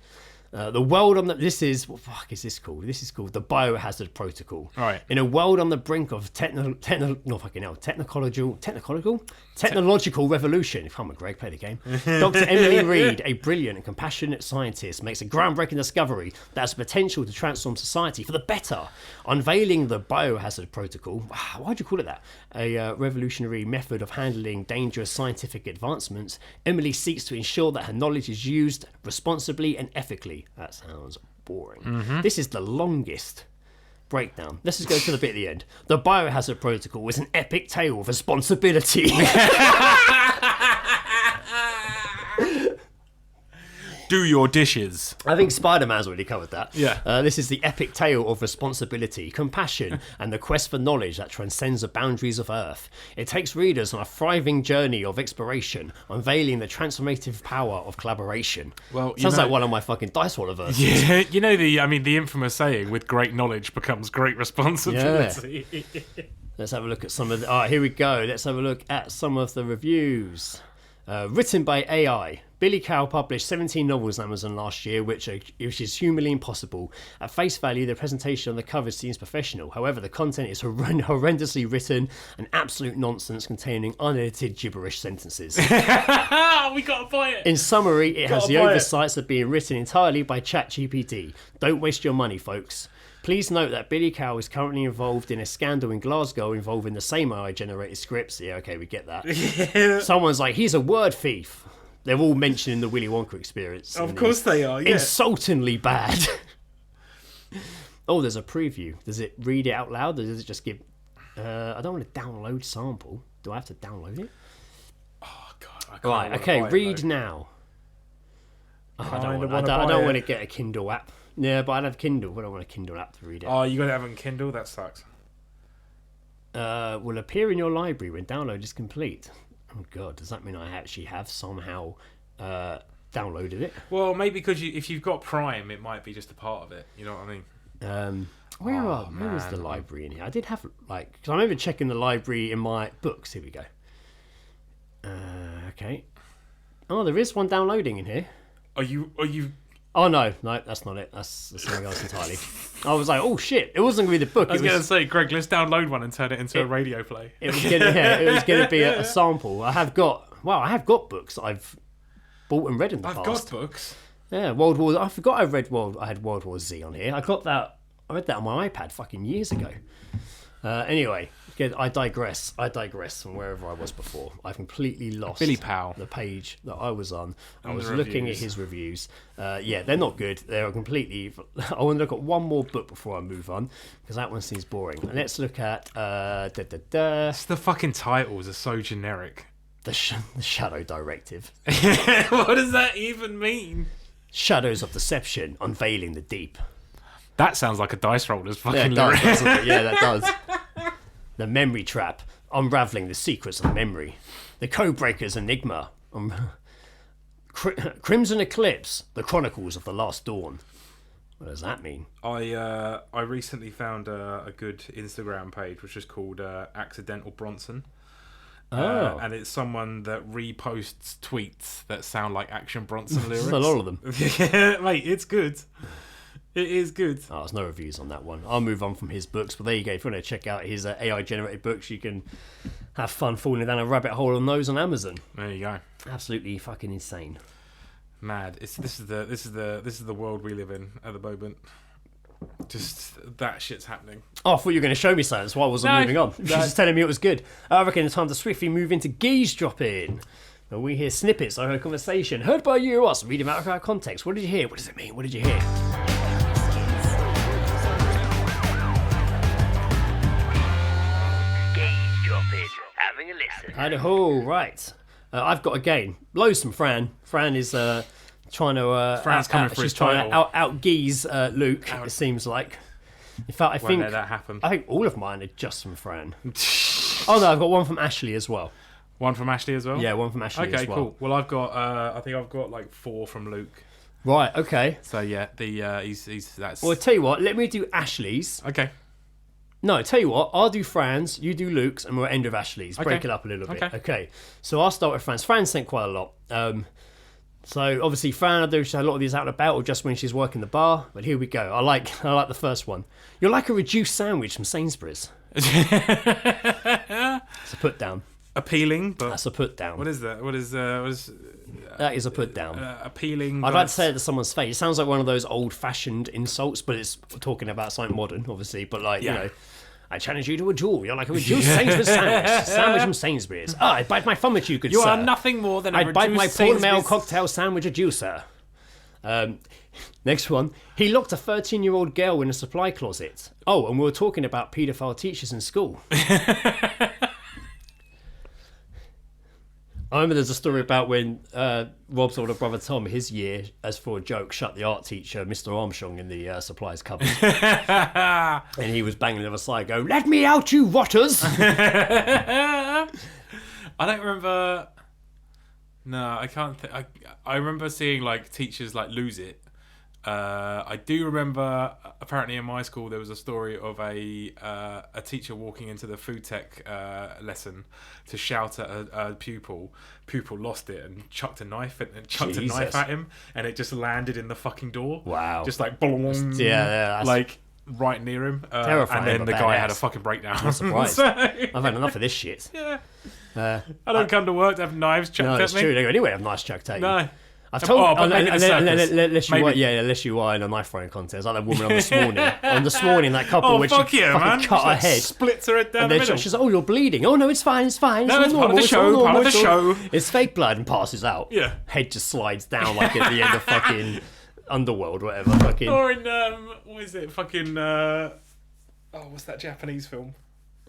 Speaker 2: The world on the... This is... What the fuck is this called? This is called the Biohazard Protocol.
Speaker 3: Right.
Speaker 2: In a world on the brink of technological revolution. Come on, Greg, play the game. Dr. Emily Reed, a brilliant and compassionate scientist, makes a groundbreaking discovery that has the potential to transform society for the better. Unveiling the Biohazard Protocol, why'd you call it that? A revolutionary method of handling dangerous scientific advancements, Emily seeks to ensure that her knowledge is used responsibly and ethically. That sounds boring. This is the longest breakdown. Let's just go to the bit at the end. The Biohazard Protocol is an epic tale of responsibility.
Speaker 3: Do your dishes.
Speaker 2: I think Spider-Man's already covered that.
Speaker 3: Yeah.
Speaker 2: This is the epic tale of responsibility, compassion, and the quest for knowledge that transcends the boundaries of Earth. It takes readers on a thriving journey of exploration, unveiling the transformative power of collaboration.
Speaker 3: Well,
Speaker 2: Sounds like one of my fucking Dice Roller verses.
Speaker 3: Yeah, you know the infamous saying, with great knowledge becomes great responsibility.
Speaker 2: Let's have a look at some of the... All right, here we go. Let's have a look at some of the reviews. Written by AI. Billy Cow published 17 novels on Amazon last year, which is humanly impossible. At face value, the presentation on the cover seems professional. However, the content is horrendously written and absolute nonsense containing unedited gibberish sentences.
Speaker 3: We gotta buy it.
Speaker 2: In summary, it has the
Speaker 3: buy it.
Speaker 2: oversights of being written entirely by ChatGPT. Don't waste your money, folks. Please note that Billy Cow is currently involved in a scandal in Glasgow involving the same AI-generated scripts. Yeah, okay, we get that. Someone's like, he's a word thief. They're all mentioning the Willy Wonka experience.
Speaker 3: Of course they are, yeah.
Speaker 2: Insultingly bad. Oh, there's a preview. Does it read it out loud, or does it just give... I don't want to download sample. Do I have to download it?
Speaker 3: Oh, God. I can't
Speaker 2: Right, okay, read now. Oh, I don't want to get a Kindle app. Yeah, but I'd have Kindle, but I don't want a Kindle app to read it.
Speaker 3: Oh, you got to have it on Kindle? That sucks.
Speaker 2: Will appear in your library when download is complete. Oh God, does that mean I actually have somehow downloaded it?
Speaker 3: Well, maybe because if you've got Prime, it might be just a part of it. You know what I mean?
Speaker 2: Where is the library in here? I did have because I remember checking the library in my books. Here we go. Okay. Oh, there is one downloading in here.
Speaker 3: Are you?
Speaker 2: Oh no, that's not it. That's something else entirely. I was like, oh shit! It wasn't going to be the book.
Speaker 3: I was going to say, Greg, let's download one and turn it into a radio play.
Speaker 2: It was going to be a sample. I have got books that I've bought and read in the past.
Speaker 3: I've got books.
Speaker 2: Yeah, World War. I forgot I had World War Z on here. I read that on my iPad fucking years ago. Anyway, again, I digress from wherever I was before. I've completely lost
Speaker 3: Billy Powell.
Speaker 2: the page that I was on. I
Speaker 3: And
Speaker 2: was
Speaker 3: the
Speaker 2: looking at
Speaker 3: reviews.
Speaker 2: his reviews. Yeah, they're not good. They're completely... I want to look at one more book before I move on, because that one seems boring. And let's look at...
Speaker 3: It's the fucking titles are so generic.
Speaker 2: the Shadow Directive.
Speaker 3: What does that even mean?
Speaker 2: Shadows of Deception, Unveiling the Deep.
Speaker 3: That sounds like a dice roller's
Speaker 2: Yeah,
Speaker 3: fucking
Speaker 2: it does,
Speaker 3: lyric.
Speaker 2: doesn't it? Yeah, that does. The Memory Trap, Unraveling the Secrets of Memory. The Codebreaker's Enigma. Crimson Eclipse, The Chronicles of the Last Dawn. What does that mean?
Speaker 3: I recently found a good Instagram page which is called Accidental Bronson.
Speaker 2: Oh.
Speaker 3: And it's someone that reposts tweets that sound like Action Bronson lyrics.
Speaker 2: There's a lot of them.
Speaker 3: Yeah, mate, it's good. It is good.
Speaker 2: Oh, there's no reviews on that one. I'll move on from his books, but there you go. If you want to check out his AI-generated books, you can have fun falling down a rabbit hole on those on Amazon.
Speaker 3: There you go.
Speaker 2: Absolutely fucking insane.
Speaker 3: Mad. This is the world we live in at the moment. Just that shit's happening.
Speaker 2: Oh, I thought you were going to show me something. That's why I wasn't moving on. She was just telling me it was good. I reckon it's time to swiftly move into Geezedropping. And we hear snippets of a conversation heard by you or us. Read them out of our context. What did you hear? What does it mean? What did you hear?
Speaker 1: Geezedropping. Having a listen.
Speaker 2: Oh, right. I've got a game. Loads from Fran. Fran is trying to...
Speaker 3: Fran's coming for his
Speaker 2: she's trying
Speaker 3: title.
Speaker 2: to out-geeze Luke, it seems like. In fact, I
Speaker 3: Won't
Speaker 2: think...
Speaker 3: let that happen.
Speaker 2: I think all of mine are just from Fran. Oh, no, I've got one from Ashley as well.
Speaker 3: One from Ashley as well?
Speaker 2: Yeah, one from Ashley
Speaker 3: Okay,
Speaker 2: as well.
Speaker 3: cool. Well, I've got, I think I've got like 4 from Luke.
Speaker 2: Right, okay.
Speaker 3: So yeah, he's that's...
Speaker 2: Well, tell you what, let me do Ashley's.
Speaker 3: Okay.
Speaker 2: No, tell you what, I'll do Fran's, you do Luke's, and we'll end with Ashley's. Break
Speaker 3: Okay.
Speaker 2: it up a little bit.
Speaker 3: Okay.
Speaker 2: Okay, so I'll start with Fran's. Fran sent quite a lot. So obviously Fran, I do a lot of these out and about or just when she's working the bar. But here we go. I like the first one. You're like a reduced sandwich from Sainsbury's. It's a put down.
Speaker 3: Appealing, but...
Speaker 2: That's a put down.
Speaker 3: What is that? What is
Speaker 2: That is a put down.
Speaker 3: appealing?
Speaker 2: I'd like to say it to someone's face. It sounds like one of those old-fashioned insults, but it's talking about something modern, obviously. But like,
Speaker 3: Yeah.
Speaker 2: you know, I challenge you to a duel. You're like a reduced Sainsbury's sandwich from Sainsbury's. I'd bite my thumb at you, good
Speaker 3: You
Speaker 2: sir.
Speaker 3: are nothing more than a
Speaker 2: I'd bite my
Speaker 3: reduced
Speaker 2: Paul Mail
Speaker 3: Sainsbury's-
Speaker 2: cocktail sandwich at you, sir. Next one. He locked a 13-year-old girl in a supply closet. Oh, and we were talking about paedophile teachers in school. I remember there's a story about when Rob's older brother Tom, his year, as for a joke, shut the art teacher, Mr. Armstrong, in the supplies cupboard. And he was banging the other side, go, "Let me out, you rotters!"
Speaker 3: I don't remember. No, I can't. I remember seeing like teachers like lose it. I do remember. Apparently, in my school, there was a story of a teacher walking into the food tech lesson to shout at a pupil. Pupil lost it and chucked a knife and chucked a
Speaker 2: Jesus.
Speaker 3: knife at him, and it just landed in the fucking door.
Speaker 2: Wow.
Speaker 3: Just like boom,
Speaker 2: yeah, that's
Speaker 3: like right near him.
Speaker 2: terrifying,
Speaker 3: And then
Speaker 2: but
Speaker 3: the guy
Speaker 2: badass.
Speaker 3: had a fucking breakdown.
Speaker 2: I'm surprised.
Speaker 3: So,
Speaker 2: I've had enough of this shit.
Speaker 3: yeah. I don't come to work to have knives chucked
Speaker 2: No,
Speaker 3: at
Speaker 2: it's
Speaker 3: me.
Speaker 2: true. They go, anyway, have nice chucked at you.
Speaker 3: No.
Speaker 2: I've told
Speaker 3: Oh, but maybe the circus.
Speaker 2: unless you
Speaker 3: Maybe.
Speaker 2: are, unless you are in a knife throwing contest, like that woman on this morning. On this morning, that couple
Speaker 3: Oh,
Speaker 2: which
Speaker 3: fuck
Speaker 2: she
Speaker 3: yeah,
Speaker 2: fucking
Speaker 3: man.
Speaker 2: cut
Speaker 3: Just,
Speaker 2: her
Speaker 3: like,
Speaker 2: head.
Speaker 3: Splits her head down
Speaker 2: And
Speaker 3: the
Speaker 2: then
Speaker 3: middle.
Speaker 2: she's like, "Oh, you're bleeding." "Oh no, it's fine. It's fine.
Speaker 3: No,
Speaker 2: all
Speaker 3: it's part of
Speaker 2: normal,
Speaker 3: the
Speaker 2: all
Speaker 3: show,
Speaker 2: normal,
Speaker 3: part of the
Speaker 2: it's all-"
Speaker 3: show.
Speaker 2: It's fake blood and passes out.
Speaker 3: Yeah.
Speaker 2: Head just slides down like at the end of fucking Underworld, whatever. Fucking.
Speaker 3: Or in, what is it? Fucking, what's that Japanese film?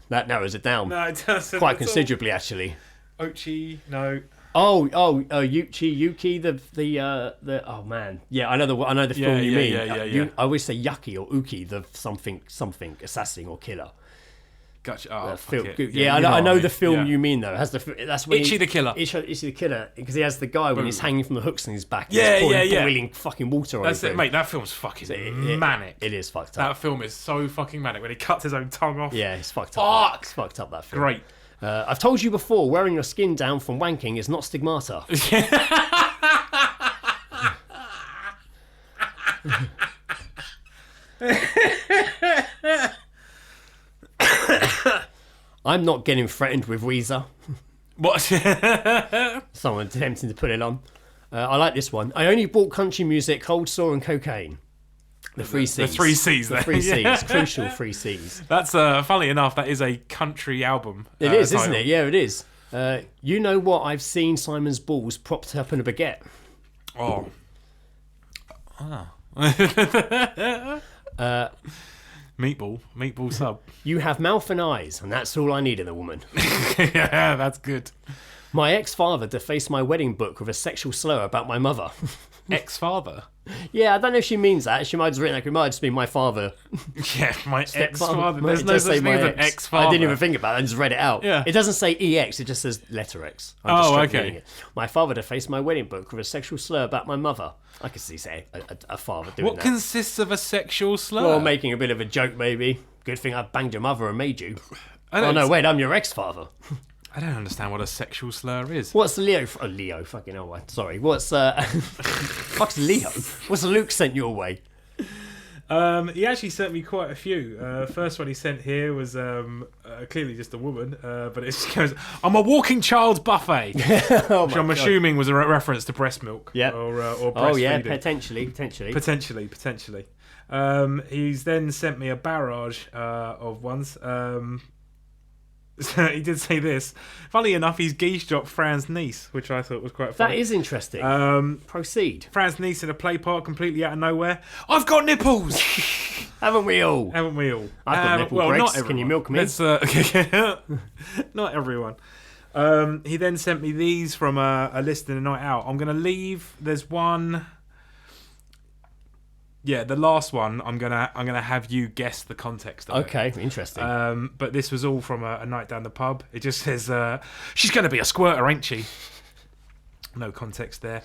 Speaker 2: That narrows it down
Speaker 3: No, it doesn't.
Speaker 2: quite
Speaker 3: at all.
Speaker 2: considerably, actually.
Speaker 3: Ochi, no.
Speaker 2: Yuki, the oh man, yeah, I know the film you mean.
Speaker 3: Yeah.
Speaker 2: I always say Yucky or Uki, the something assassin or killer.
Speaker 3: Gotcha. Oh, fuck
Speaker 2: Film.
Speaker 3: it.
Speaker 2: Yeah,
Speaker 3: you
Speaker 2: I know
Speaker 3: what
Speaker 2: the film
Speaker 3: mean.
Speaker 2: you mean though. It has that's when
Speaker 3: Itchy the Killer.
Speaker 2: Itchy the Killer, because he has the guy when he's hanging from the hooks in his back. And
Speaker 3: Yeah,
Speaker 2: he's pouring
Speaker 3: yeah.
Speaker 2: boiling fucking water
Speaker 3: That's
Speaker 2: over
Speaker 3: it,
Speaker 2: him.
Speaker 3: mate. That film's fucking manic.
Speaker 2: It is fucked
Speaker 3: That
Speaker 2: up.
Speaker 3: film is so fucking manic when he cuts his own tongue off.
Speaker 2: Yeah, it's fucked up.
Speaker 3: Fuck.
Speaker 2: It's fucked up, that film.
Speaker 3: Great.
Speaker 2: I've told you before, wearing your skin down from wanking is not stigmata. I'm not getting threatened with Weezer.
Speaker 3: What?
Speaker 2: Someone attempting to put it on. I like this one. I only bought country music, cold sore, and cocaine. The three C's.
Speaker 3: The three C's.
Speaker 2: The
Speaker 3: there.
Speaker 2: three C's.
Speaker 3: Yeah.
Speaker 2: Crucial three C's.
Speaker 3: That's funnily enough, that is a country album.
Speaker 2: It is,
Speaker 3: title.
Speaker 2: isn't it? Yeah, it is. You know what? I've seen Simon's balls propped up in a baguette.
Speaker 3: Oh. Meatball sub.
Speaker 2: You have mouth and eyes, and that's all I need in a woman.
Speaker 3: Yeah, that's good.
Speaker 2: My ex-father defaced my wedding book with a sexual slur about my mother.
Speaker 3: Ex-father.
Speaker 2: Yeah, I don't know if she means that. She might have written like, it might just be my father.
Speaker 3: Yeah, my ex-father.
Speaker 2: Might
Speaker 3: There's no
Speaker 2: just
Speaker 3: such
Speaker 2: say
Speaker 3: thing
Speaker 2: my
Speaker 3: as an
Speaker 2: ex.
Speaker 3: ex-father.
Speaker 2: I didn't even think about it. I just read it out.
Speaker 3: Yeah.
Speaker 2: It doesn't say EX. It just says letter X. I'm just
Speaker 3: Oh,
Speaker 2: straight
Speaker 3: okay.
Speaker 2: reading it. My father defaced my wedding book with a sexual slur about my mother. I could see, say, a father doing
Speaker 3: What
Speaker 2: that.
Speaker 3: consists of a sexual slur?
Speaker 2: Well, making a bit of a joke, maybe. Good thing I banged your mother and made you.
Speaker 3: I
Speaker 2: Oh,
Speaker 3: don't,
Speaker 2: no, wait, I'm your ex-father.
Speaker 3: I don't understand what a sexual slur is.
Speaker 2: What's Leo? Oh, Leo, fucking hell. Sorry. What's, fuck's Leo? What's Luke sent your way?
Speaker 3: He actually sent me quite a few. First one he sent here was clearly just a woman, but it just goes, "I'm a walking child's buffet,"
Speaker 2: Oh,
Speaker 3: which
Speaker 2: my
Speaker 3: I'm
Speaker 2: God.
Speaker 3: assuming was a reference to breast milk.
Speaker 2: Yeah.
Speaker 3: Or breastfeeding.
Speaker 2: Oh, yeah, potentially.
Speaker 3: Potentially. He's then sent me a barrage of ones. So he did say this. Funnily enough, he's geezedropped Fran's niece, which I thought was quite funny.
Speaker 2: That is interesting. Proceed.
Speaker 3: Fran's niece in a play park completely out of nowhere. I've got nipples!
Speaker 2: Haven't we all?
Speaker 3: Haven't we all?
Speaker 2: I've got nipple
Speaker 3: well,
Speaker 2: breaks.
Speaker 3: not everyone.
Speaker 2: Can you milk me?
Speaker 3: Let's, not everyone. He then sent me these from a list in a night out. I'm going to leave. There's one. Yeah, the last one. I'm gonna have you guess the context of it.
Speaker 2: Okay, interesting.
Speaker 3: But this was all from a night down the pub. It just says, "She's going to be a squirter, ain't she?" No context there.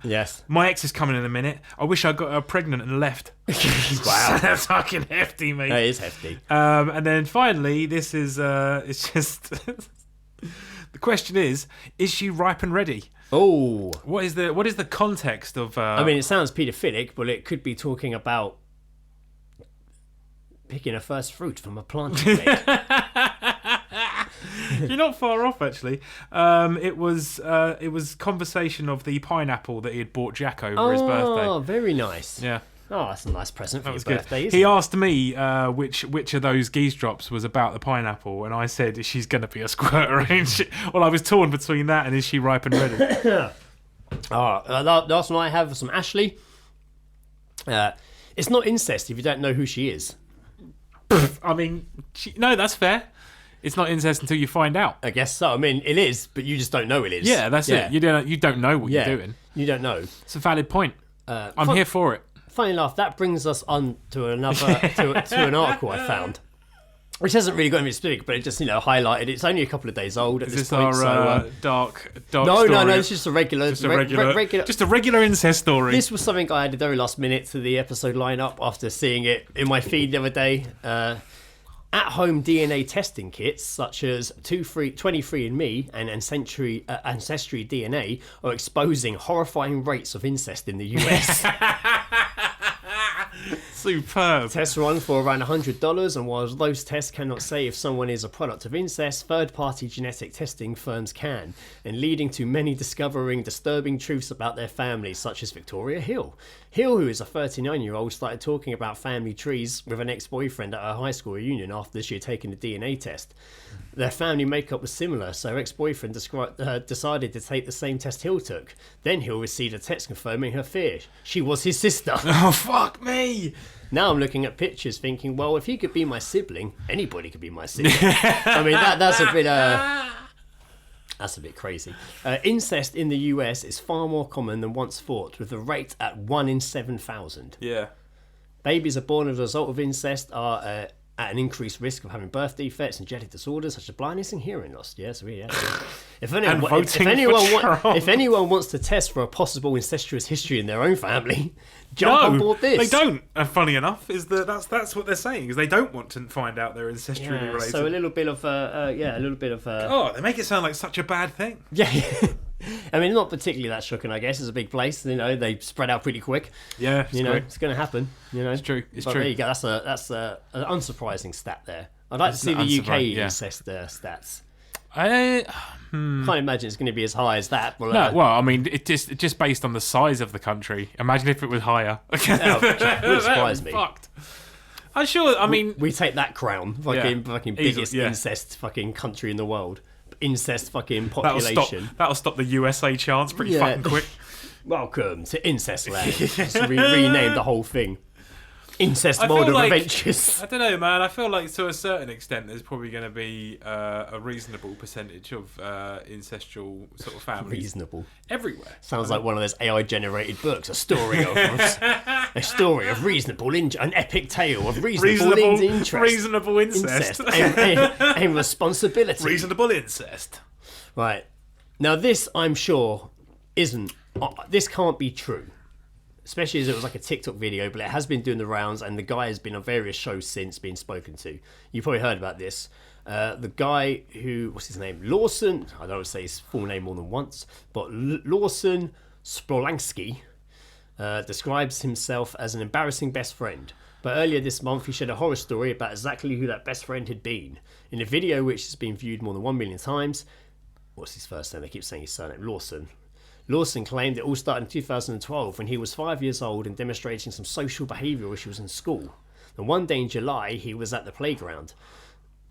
Speaker 2: Yes.
Speaker 3: My ex is coming in a minute. I wish I got her pregnant and left.
Speaker 2: Wow.
Speaker 3: That's fucking hefty, mate.
Speaker 2: That is hefty.
Speaker 3: And then finally, this is it's just the question is she ripe and ready?
Speaker 2: Oh.
Speaker 3: What is the context of?
Speaker 2: I mean, it sounds paedophilic, but it could be talking about picking a first fruit from a planting bed.
Speaker 3: You're not far off, actually. It was conversation of the pineapple that he had bought Jack over his birthday.
Speaker 2: Oh, very nice.
Speaker 3: Yeah.
Speaker 2: Oh, that's a nice present for your
Speaker 3: That was
Speaker 2: birthday,
Speaker 3: good.
Speaker 2: isn't
Speaker 3: He
Speaker 2: it?
Speaker 3: asked me which of those geese drops was about the pineapple, and I said she's going to be a squirter. Ain't she? Well, I was torn between that and is she ripe and ready?
Speaker 2: Last one I have was from Ashley. It's not incest if you don't know who she is.
Speaker 3: I mean, no, that's fair. It's not incest until you find out.
Speaker 2: I guess so. I mean, it is, but you just don't know it is.
Speaker 3: Yeah, that's it. You don't know what you're doing.
Speaker 2: You don't know.
Speaker 3: It's a valid point. I'm here for it.
Speaker 2: Funny enough, that brings us on to another to an article I found, which hasn't really got anything specific, but it just highlighted. It's only a couple of days old at
Speaker 3: Is
Speaker 2: this
Speaker 3: this
Speaker 2: point.
Speaker 3: our dark
Speaker 2: No,
Speaker 3: story?
Speaker 2: it's just a regular,
Speaker 3: Just a regular incest story.
Speaker 2: This was something I added very last minute to the episode lineup after seeing it in my feed the other day. At-home DNA testing kits such as 23andMe and Ancestry DNA are exposing horrifying rates of incest in the US.
Speaker 3: Superb.
Speaker 2: Tests run for around $100, and while those tests cannot say if someone is a product of incest, third-party genetic testing firms can, and leading to many discovering disturbing truths about their families, such as Victoria Hill. Hill, who is a 39-year-old, started talking about family trees with an ex-boyfriend at her high school reunion after she had taken a DNA test. Their family makeup was similar, so her ex-boyfriend decided to take the same test Hill took. Then Hill received a text confirming her fear. She was his sister.
Speaker 3: Oh, fuck me.
Speaker 2: Now I'm looking at pictures thinking, well, if he could be my sibling, anybody could be my sibling. I mean, that's a bit crazy. Incest in the US is far more common than once thought, with the rate at 1 in 7,000.
Speaker 3: Yeah.
Speaker 2: Babies are born as a result of incest are at an increased risk of having birth defects and genetic disorders such as blindness and hearing loss. Yes, if anyone wants to test for a possible incestuous history in their own family, jump on board this.
Speaker 3: They don't. Funny enough, is that's what they're saying, is they don't want to find out they're incestually related.
Speaker 2: So a little bit of
Speaker 3: Oh, they make it sound like such a bad thing.
Speaker 2: Yeah. I mean, not particularly that shocking, I guess. It's a big place. They spread out pretty quick.
Speaker 3: Yeah,
Speaker 2: it's going to happen.
Speaker 3: It's true.
Speaker 2: But there you go. That's an unsurprising stat there. I'd like to see the UK incest stats. Can't imagine it's going to be as high as that. Well,
Speaker 3: No, well, I mean, it just based on the size of the country. Imagine if it was higher.
Speaker 2: Wouldn't surprise me.
Speaker 3: Fucked. I'm sure. I mean,
Speaker 2: we take that crown, fucking biggest
Speaker 3: yeah.
Speaker 2: incest fucking country in the world, incest fucking population.
Speaker 3: That'll stop the USA chance pretty fucking quick.
Speaker 2: Welcome to incest land. Just rename the whole thing. Incest Model Adventures.
Speaker 3: I don't know, man. I feel like to a certain extent there's probably going to be a reasonable percentage of incestual sort of families.
Speaker 2: Reasonable.
Speaker 3: Everywhere.
Speaker 2: Sounds like one of those AI-generated books. A story of reasonable, an epic tale of reasonable interest.
Speaker 3: Reasonable incest.
Speaker 2: and responsibility.
Speaker 3: Reasonable incest.
Speaker 2: Right. Now this, I'm sure, isn't... this can't be true. Especially as it was like a TikTok video, but it has been doing the rounds, and the guy has been on various shows since being spoken to. You probably heard about this. The guy who, what's his name? Lawson, I don't want to say his full name more than once, but Lawson Spolansky describes himself as an embarrassing best friend. But earlier this month, he shared a horror story about exactly who that best friend had been. In a video which has been viewed more than 1 million times, what's his first name? They keep saying his surname, Lawson. Lawson claimed it all started in 2012 when he was 5 years old and demonstrating some social behaviour issues in school. And one day in July, he was at the playground.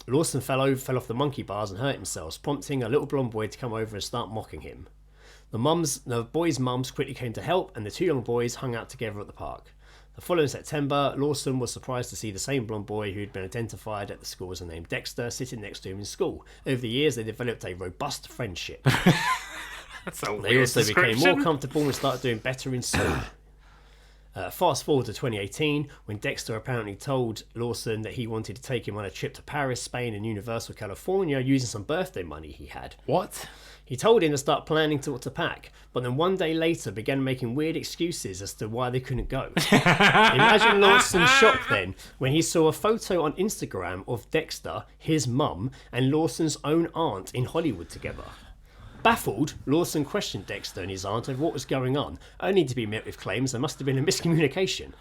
Speaker 2: Lawson fell off the monkey bars and hurt himself, prompting a little blonde boy to come over and start mocking him. The boys' mums quickly came to help, and the two young boys hung out together at the park. The following September, Lawson was surprised to see the same blonde boy who'd been identified at the school as the name Dexter sitting next to him in school. Over the years, they developed a robust friendship. They also became more comfortable and started doing better in school. Fast forward to 2018, when Dexter apparently told Lawson that he wanted to take him on a trip to Paris, Spain and Universal California using some birthday money he had.
Speaker 3: What?
Speaker 2: He told him to start planning what to pack, but then one day later began making weird excuses as to why they couldn't go. Imagine Lawson's shock then when he saw a photo on Instagram of Dexter, his mum, and Lawson's own aunt in Hollywood together. Baffled, Lawson questioned Dexter and his aunt over what was going on, only to be met with claims there must have been a miscommunication.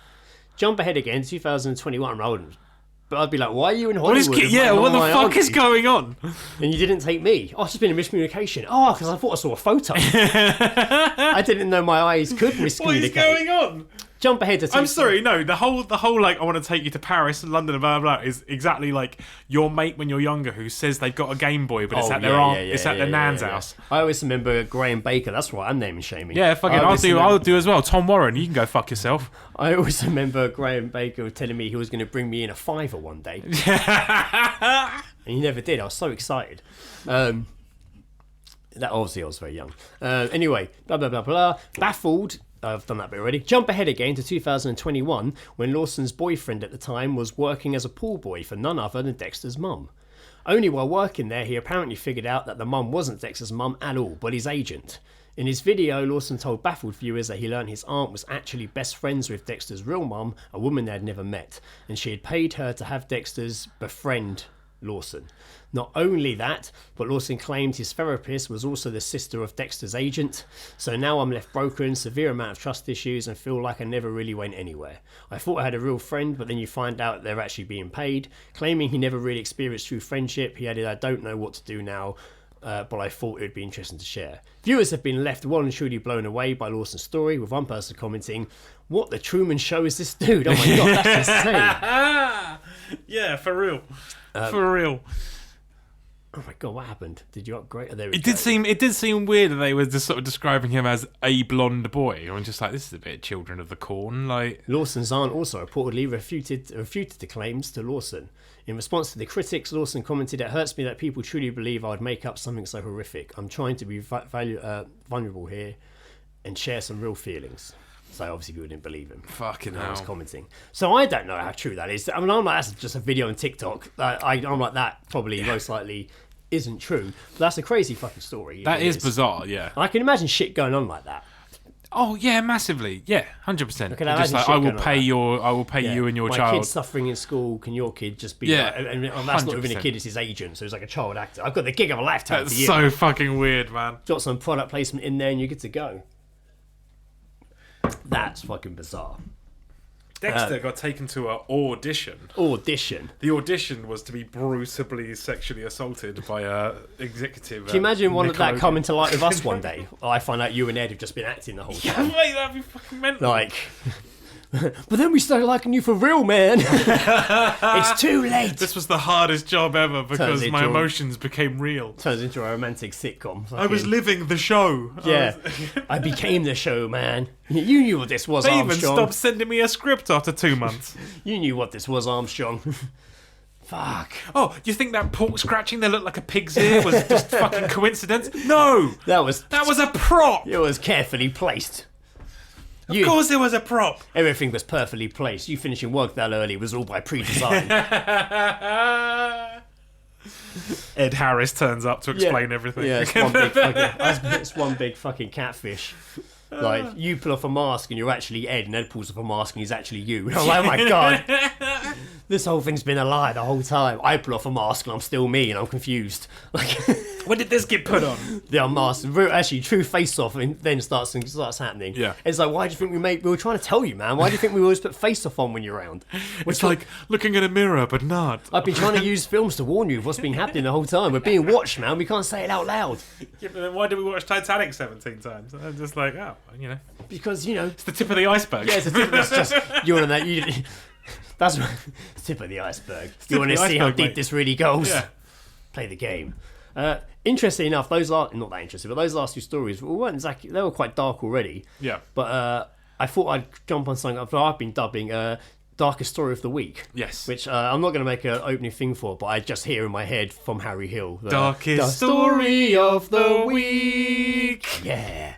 Speaker 2: Jump ahead again to 2021, but I'd be like, why are you in Hollywood?
Speaker 3: What the fuck is going on?
Speaker 2: And you didn't take me. Oh, it's just been a miscommunication. Oh, because I thought I saw a photo. I didn't know my eyes could miscommunicate.
Speaker 3: What is going on?
Speaker 2: Jump ahead to...
Speaker 3: I'm sorry, no, the whole like, I want to take you to Paris and London and blah, blah, blah, is exactly like your mate when you're younger who says they've got a Game Boy, but it's at their aunt, it's at their nan's house.
Speaker 2: I always remember Graham Baker, that's right, I'm naming shaming.
Speaker 3: Yeah, fucking, I'll do as well. Tom Warren, you can go fuck yourself.
Speaker 2: I always remember Graham Baker telling me he was going to bring me in a fiver one day. And he never did, I was so excited. That obviously I was very young. Anyway, blah, blah, blah, blah. Baffled... I've done that bit already. Jump ahead again to 2021 when Lawson's boyfriend at the time was working as a pool boy for none other than Dexter's mum. Only while working there, he apparently figured out that the mum wasn't Dexter's mum at all, but his agent. In his video, Lawson told baffled viewers that he learned his aunt was actually best friends with Dexter's real mum, a woman they had never met, and she had paid her to have Dexter's befriend Lawson. Not only that, but Lawson claimed his therapist was also the sister of Dexter's agent. So now I'm left broken, severe amount of trust issues, and feel like I never really went anywhere. I thought I had a real friend, but then you find out they're actually being paid. Claiming he never really experienced true friendship, he added, I don't know what to do now, but I thought it would be interesting to share. Viewers have been left well and truly blown away by Lawson's story, with one person commenting, what the Truman Show is this dude? Oh my god, that's insane.
Speaker 3: Yeah, for real. For real.
Speaker 2: Oh my god, what happened? Did you upgrade?
Speaker 3: It did seem weird that they were just sort of describing him as a blonde boy. I'm just like, this is a bit Children of the Corn. Like,
Speaker 2: Lawson's aunt also reportedly refuted the claims to Lawson. In response to the critics, Lawson commented, it hurts me that people truly believe I would make up something so horrific. I'm trying to be vulnerable here and share some real feelings. So obviously people didn't believe him.
Speaker 3: Fucking hell.
Speaker 2: I was commenting. So I don't know how true that is. I mean, I'm like, that's just a video on TikTok. I'm like, that probably most likely isn't true. But that's a crazy fucking story.
Speaker 3: That is bizarre, yeah.
Speaker 2: I can imagine shit going on like that.
Speaker 3: Oh yeah, massively. Yeah, 100%.
Speaker 2: Just like,
Speaker 3: I will pay you and your
Speaker 2: my
Speaker 3: child.
Speaker 2: My kid's suffering in school. Can your kid just be?
Speaker 3: Yeah,
Speaker 2: like, and that's 100%. Not even a kid; it's his agent. So he's like a child actor. I've got the gig of a lifetime.
Speaker 3: That's
Speaker 2: for you.
Speaker 3: so fucking weird, man.
Speaker 2: Got some product placement in there, and you're good to go. That's fucking bizarre.
Speaker 3: Dexter got taken to an audition.
Speaker 2: Audition.
Speaker 3: The audition was to be brutally sexually assaulted by a executive.
Speaker 2: Can you imagine one of that coming to light with us one day? I find out you and Ed have just been acting the whole time.
Speaker 3: Yeah, mate, that'd be fucking mental.
Speaker 2: Like, but then we started liking you for real, man. It's too late.
Speaker 3: This was the hardest job ever because my emotions became real.
Speaker 2: Turns into a romantic sitcom.
Speaker 3: I was living the show.
Speaker 2: Yeah, I became the show, man. You knew what this was,
Speaker 3: They
Speaker 2: Armstrong.
Speaker 3: even stopped sending me a script after 2 months.
Speaker 2: You knew what this was, Armstrong. Fuck.
Speaker 3: Oh, you think that pork scratching that looked like a pig's ear was just fucking coincidence? No!
Speaker 2: That was
Speaker 3: a prop!
Speaker 2: It was carefully placed.
Speaker 3: Of course it was a prop!
Speaker 2: Everything was perfectly placed. You finishing work that early was all by pre-design.
Speaker 3: Ed Harris turns up to explain everything.
Speaker 2: Yeah, it's one big fucking catfish. Like, you pull off a mask and you're actually Ed, and Ed pulls off a mask and he's actually you. And I'm like, oh my god, this whole thing's been a lie the whole time. I pull off a mask and I'm still me, and I'm confused. Like,
Speaker 3: when did this get put on?
Speaker 2: The unmasked, actually, true face-off and then starts happening.
Speaker 3: Yeah.
Speaker 2: It's like, why do you think we were trying to tell you, man. Why do you think we always put face-off on when you're around?
Speaker 3: It's like looking in a mirror, but not.
Speaker 2: I've been trying to use films to warn you of what's been happening the whole time. We're being watched, man. We can't say it out loud.
Speaker 3: Yeah, but then why did we watch Titanic 17 times? I'm just like, oh, you know.
Speaker 2: Because, you know...
Speaker 3: It's the tip of the iceberg.
Speaker 2: Yeah, it's the tip. That's just... You want to... That's the tip of the iceberg. You want to see how deep this really goes?
Speaker 3: Yeah.
Speaker 2: Play the game. Interesting enough, those last... Not that interesting, but those last two stories weren't exactly... They were quite dark already.
Speaker 3: Yeah.
Speaker 2: But I thought I'd jump on something I've been dubbing... Darkest Story of the Week.
Speaker 3: Yes.
Speaker 2: Which I'm not going to make an opening thing for, but I just hear in my head from Harry Hill.
Speaker 3: Darkest Story of the Week.
Speaker 2: Yeah.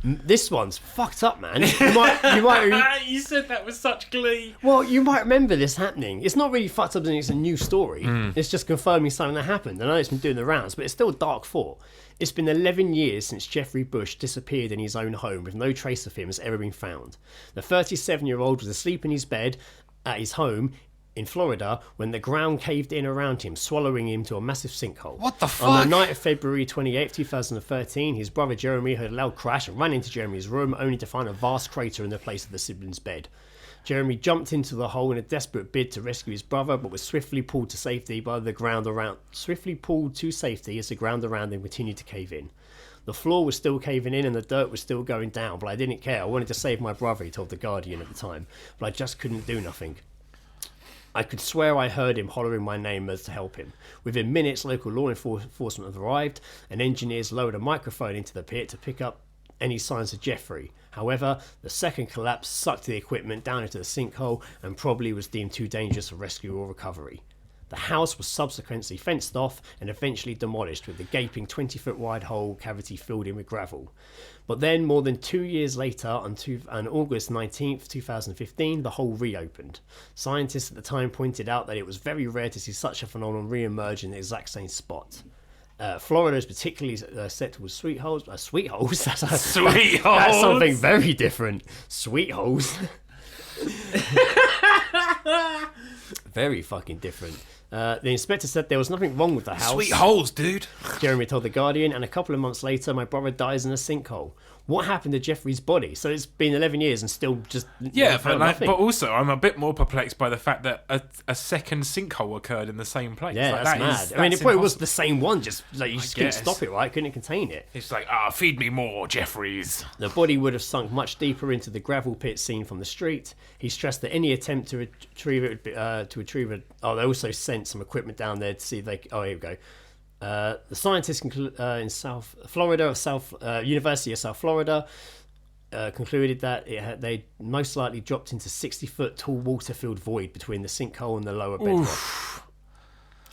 Speaker 2: This one's fucked up, man. You might
Speaker 3: You said that with such glee.
Speaker 2: Well, you might remember this happening. It's not really fucked up as it's a new story. It's just confirming something that happened. I know it's been doing the rounds, but it's still a dark thought. It's been 11 years since Jeffrey Bush disappeared in his own home with no trace of him has ever been found. The 37-year-old was asleep in his bed at his home in Florida when the ground caved in around him, swallowing him to a massive sinkhole.
Speaker 3: What the fuck?
Speaker 2: On the night of February 28, 2013, his brother Jeremy heard a loud crash and ran into Jeremy's room, only to find a vast crater in the place of the sibling's bed. Jeremy jumped into the hole in a desperate bid to rescue his brother, but was swiftly pulled to safety as the ground around him continued to cave in. The floor was still caving in and the dirt was still going down, but I didn't care. I wanted to save my brother, he told The Guardian at the time, but I just couldn't do nothing. I could swear I heard him hollering my name as to help him. Within minutes, local law enforcement arrived, and engineers lowered a microphone into the pit to pick up any signs of Jeffrey. However, the second collapse sucked the equipment down into the sinkhole and probably was deemed too dangerous for rescue or recovery. The house was subsequently fenced off and eventually demolished, with the gaping 20-foot wide hole cavity filled in with gravel. But then, more than 2 years later, on August 19th, 2015, the hole reopened. Scientists at the time pointed out that it was very rare to see such a phenomenon re-emerge in the exact same spot. Florida is particularly set with sweetholes. Sweetholes?
Speaker 3: Sweetholes!
Speaker 2: That's something very different. Sweetholes. Very fucking different. The inspector said there was nothing wrong with the house.
Speaker 3: Sweet holes, dude.
Speaker 2: Jeremy told The Guardian, and a couple of months later, my brother dies in a sinkhole. What happened to Jeffrey's body? So it's been 11 years and still just...
Speaker 3: Yeah, but also I'm a bit more perplexed by the fact that a second sinkhole occurred in the same place.
Speaker 2: Yeah,
Speaker 3: like,
Speaker 2: that's mad.
Speaker 3: that's
Speaker 2: I mean, it probably was
Speaker 3: impossible.
Speaker 2: the same one, just like you just couldn't stop it, right? Couldn't contain it.
Speaker 3: It's like, feed me more, Jeffries.
Speaker 2: The body would have sunk much deeper into the gravel pit seen from the street. He stressed that any attempt to retrieve it, they also sent some equipment down there to see if they... Oh, here we go. The scientists in South Florida, University of South Florida, concluded that they most likely dropped into 60-foot tall water-filled void between the sinkhole and the lower bedrock.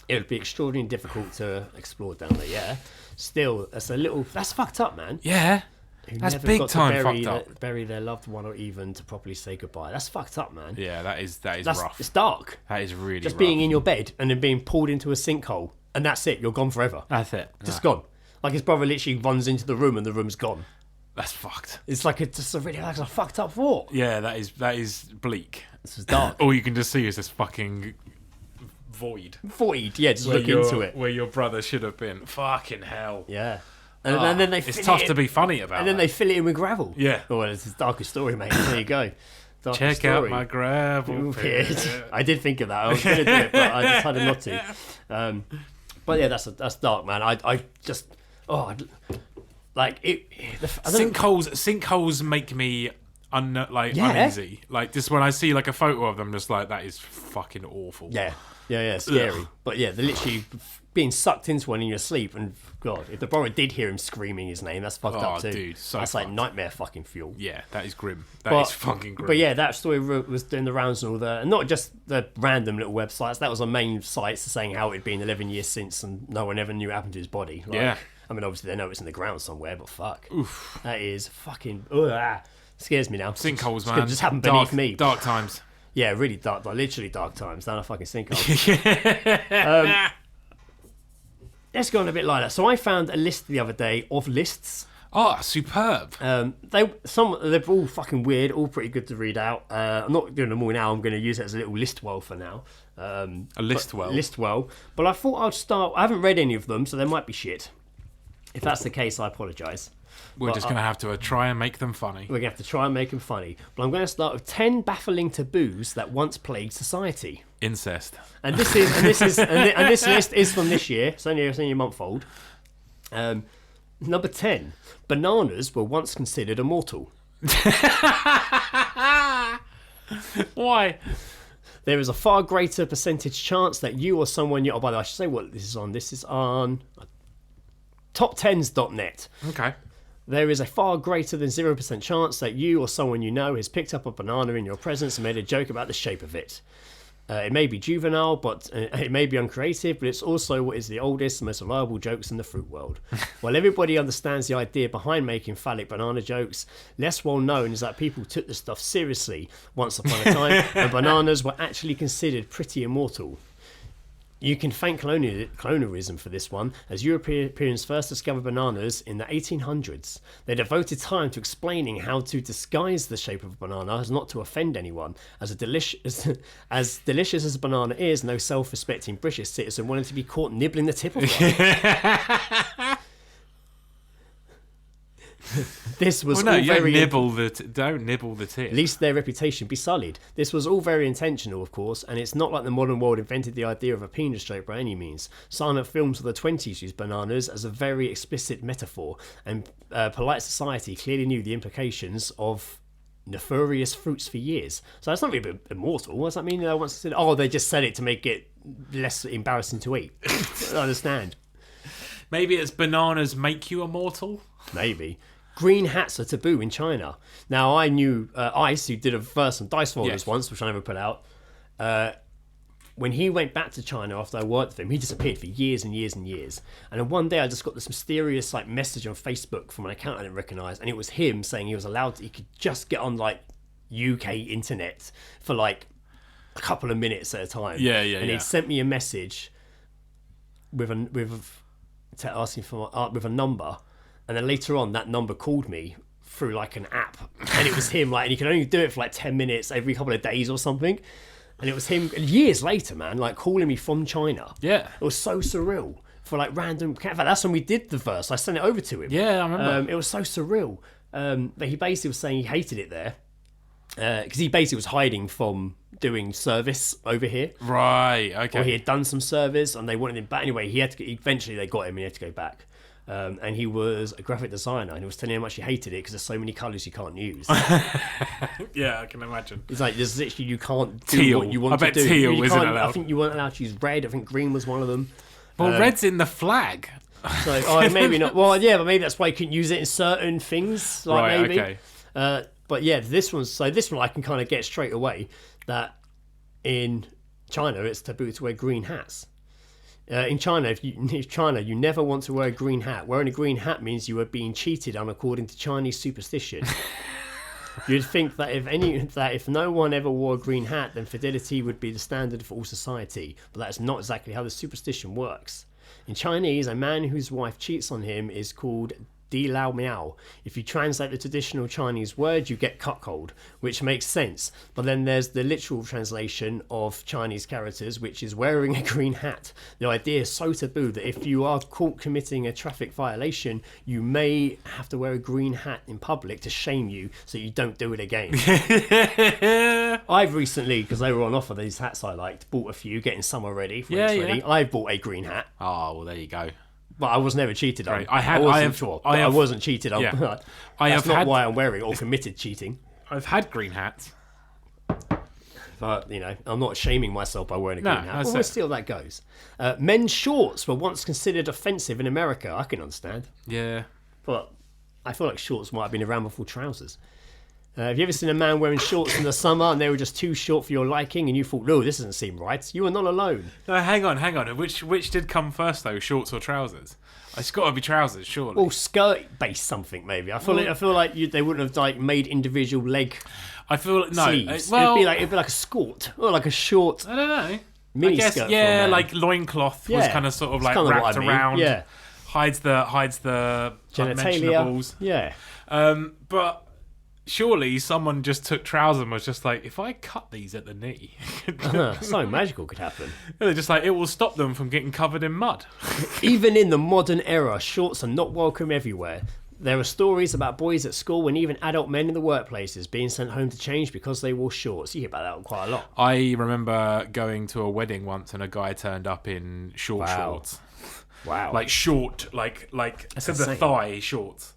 Speaker 2: It would be extraordinarily difficult to explore down there. Yeah, still, that's fucked up, man.
Speaker 3: Yeah,
Speaker 2: Who
Speaker 3: that's
Speaker 2: never
Speaker 3: big
Speaker 2: got to
Speaker 3: time fucked up.
Speaker 2: Bury their loved one, or even to properly say goodbye. That's fucked up, man.
Speaker 3: Yeah, that is rough.
Speaker 2: It's dark.
Speaker 3: That is really
Speaker 2: just
Speaker 3: rough.
Speaker 2: being in your bed and then being pulled into a sinkhole, and that's it. You're gone forever.
Speaker 3: That's it.
Speaker 2: Just gone. Like his brother literally runs into the room and the room's gone.
Speaker 3: That's fucked.
Speaker 2: It's like just a really a fucked up thought.
Speaker 3: Yeah, that is bleak.
Speaker 2: This is dark.
Speaker 3: All you can just see is this fucking void.
Speaker 2: Void, yeah, just look into it.
Speaker 3: Where your brother should have been. Fucking hell.
Speaker 2: Yeah. And then they
Speaker 3: it's tough to be funny about.
Speaker 2: And then they fill it in with gravel.
Speaker 3: Yeah.
Speaker 2: Oh, well, it's his darkest story, mate. There you go. darker
Speaker 3: Check
Speaker 2: story.
Speaker 3: out my gravel pit.
Speaker 2: I did think of that. I was going to do it, but I decided not to. But yeah, that's dark, man. I just like it. Sinkholes make me uneasy. Like just when I see like a photo of them, just like that is fucking awful. Yeah, scary. But yeah, they're literally being sucked into one in your sleep, and God, if the borrower did hear him screaming his name, that's fucked up too.
Speaker 3: Dude, so
Speaker 2: that's
Speaker 3: fucked.
Speaker 2: like nightmare fucking fuel.
Speaker 3: Yeah, that is grim. That is fucking grim.
Speaker 2: But yeah, that story was doing the rounds and all that, and not just the random little websites. That was on main sites saying how it'd been 11 years since, and no one ever knew what happened to his body. Like,
Speaker 3: yeah.
Speaker 2: I mean, obviously they know it's in the ground somewhere, but fuck.
Speaker 3: Oof.
Speaker 2: That is fucking scares me now.
Speaker 3: Sinkholes,
Speaker 2: man.
Speaker 3: man.
Speaker 2: Just happened beneath me.
Speaker 3: Dark times.
Speaker 2: Yeah, really dark, like literally dark times. Down a fucking sinkhole. Let's go on a bit lighter. So I found a list the other day of lists.
Speaker 3: Oh, superb.
Speaker 2: They're all fucking weird, all pretty good to read out. I'm not doing them all now. I'm going to use it as a little list well for now.
Speaker 3: A list well.
Speaker 2: But I thought I'd start. I haven't read any of them, so they might be shit. If that's the case, I apologise.
Speaker 3: We're just going to have to try and make them funny.
Speaker 2: We're going to have to try and make them funny. But I'm going to start with 10 baffling taboos that once plagued society.
Speaker 3: Incest.
Speaker 2: And this list is from this year. It's only a month old. Number 10. Bananas were once considered immortal.
Speaker 3: Why?
Speaker 2: There is a far greater percentage chance that you or someone by the way, I should say what this is on. This is on top10s.net.
Speaker 3: Okay.
Speaker 2: There is a far greater than 0% chance that you or someone you know has picked up a banana in your presence and made a joke about the shape of it. It may be juvenile, but it may be uncreative, but it's also what is the oldest and most reliable jokes in the fruit world. While everybody understands the idea behind making phallic banana jokes, less well known is that people took the stuff seriously once upon a time, and bananas were actually considered pretty immortal. You can thank colonialism for this one, as Europeans first discovered bananas in the 1800s. They devoted time to explaining how to disguise the shape of a banana as not to offend anyone. As delicious as a banana is, no self-respecting British citizen wanted to be caught nibbling the tip of one. This was all very...
Speaker 3: Don't nibble the tip.
Speaker 2: At least their reputation be sullied. This was all very intentional, of course, and it's not like the modern world invented the idea of a penis joke by any means. Silent films of the 20s used bananas as a very explicit metaphor, and polite society clearly knew the implications of nefarious fruits for years. So that's not really immortal. What does that mean? They just said it to make it less embarrassing to eat. I don't understand.
Speaker 3: Maybe it's bananas make you immortal?
Speaker 2: Maybe. Green hats are taboo in China. Now, I knew Ice, who did a verse on Dice Folders once, which I never put out. When he went back to China after I worked with him, he disappeared for years and years and years. And then one day I just got this mysterious message on Facebook from an account I didn't recognise, and it was him saying he could just get on UK internet for a couple of minutes at a time. And he sent me a message with a number. And then later on, that number called me through an app, and it was him. And he could only do it for 10 minutes every couple of days or something. And it was him years later, man, calling me from China. Yeah, it was so surreal for random. In fact, that's when we did the verse. I sent it over to him.
Speaker 3: Yeah, I remember.
Speaker 2: It was so surreal. But he basically was saying he hated it there because he basically was hiding from doing service over here.
Speaker 3: Right. Okay.
Speaker 2: Or he had done some service, and they wanted him back. Anyway, eventually they got him, and he had to go back. And he was a graphic designer, and he was telling him how much he hated it because there's so many colours you can't use.
Speaker 3: Yeah, I can imagine.
Speaker 2: It's there's literally you can't do what you want to do.
Speaker 3: I bet teal isn't allowed.
Speaker 2: I think you weren't allowed to use red. I think green was one of them.
Speaker 3: Well, red's in the flag.
Speaker 2: So maybe not. Well, yeah, but maybe that's why you couldn't use it in certain things. Maybe.
Speaker 3: Okay.
Speaker 2: But yeah, this one I can kind of get straight away that in China it's taboo to wear green hats. In China, you never want to wear a green hat. Wearing a green hat means you are being cheated on according to Chinese superstition. You'd think that if no one ever wore a green hat, then fidelity would be the standard for all society. But that is not exactly how the superstition works. In Chinese, a man whose wife cheats on him is called di lao miao. If you translate the traditional Chinese word, you get cuckold, which makes sense. But then there's the literal translation of Chinese characters, which is wearing a green hat. The idea is so taboo that if you are caught committing a traffic violation, you may have to wear a green hat in public to shame you so you don't do it again. I've recently, because they were on offer, these hats I liked, bought a few, getting summer ready, ready. I bought a green hat.
Speaker 3: Oh, well, there you go.
Speaker 2: But I was never cheated on.
Speaker 3: Right.
Speaker 2: I wasn't cheated on.
Speaker 3: Yeah.
Speaker 2: That's not why I'm wearing it or committed cheating.
Speaker 3: I've had green hats.
Speaker 2: But, I'm not shaming myself by wearing a green hat.
Speaker 3: That's
Speaker 2: Well,
Speaker 3: it.
Speaker 2: still, that goes. Men's shorts were once considered offensive in America. I can understand.
Speaker 3: Yeah.
Speaker 2: But I feel like shorts might have been around before trousers. Have you ever seen a man wearing shorts in the summer and they were just too short for your liking and you thought, no, this doesn't seem right? You were not alone.
Speaker 3: No, hang on. Which did come first though, shorts or trousers? It's got to be trousers, surely.
Speaker 2: Well, skirt-based something maybe. I feel like they wouldn't have made individual leg sleeves.
Speaker 3: Well,
Speaker 2: it'd be like a skort or like a short.
Speaker 3: I don't know.
Speaker 2: Mini
Speaker 3: I guess,
Speaker 2: skirt.
Speaker 3: yeah, like loincloth was kind of sort of like wrapped around.
Speaker 2: Yeah.
Speaker 3: Hides the
Speaker 2: Genitalia.
Speaker 3: unmentionables.
Speaker 2: Yeah.
Speaker 3: But surely someone just took trousers and was just like, if I cut these at the knee,
Speaker 2: Something magical could happen.
Speaker 3: they're just like, it will stop them from getting covered in mud.
Speaker 2: Even in the modern era, shorts are not welcome everywhere. There are stories about boys at school and even adult men in the workplaces being sent home to change because they wore shorts. You hear about that quite a lot.
Speaker 3: I remember going to a wedding once and a guy turned up in shorts.
Speaker 2: Wow.
Speaker 3: Like short, like to the thigh shorts.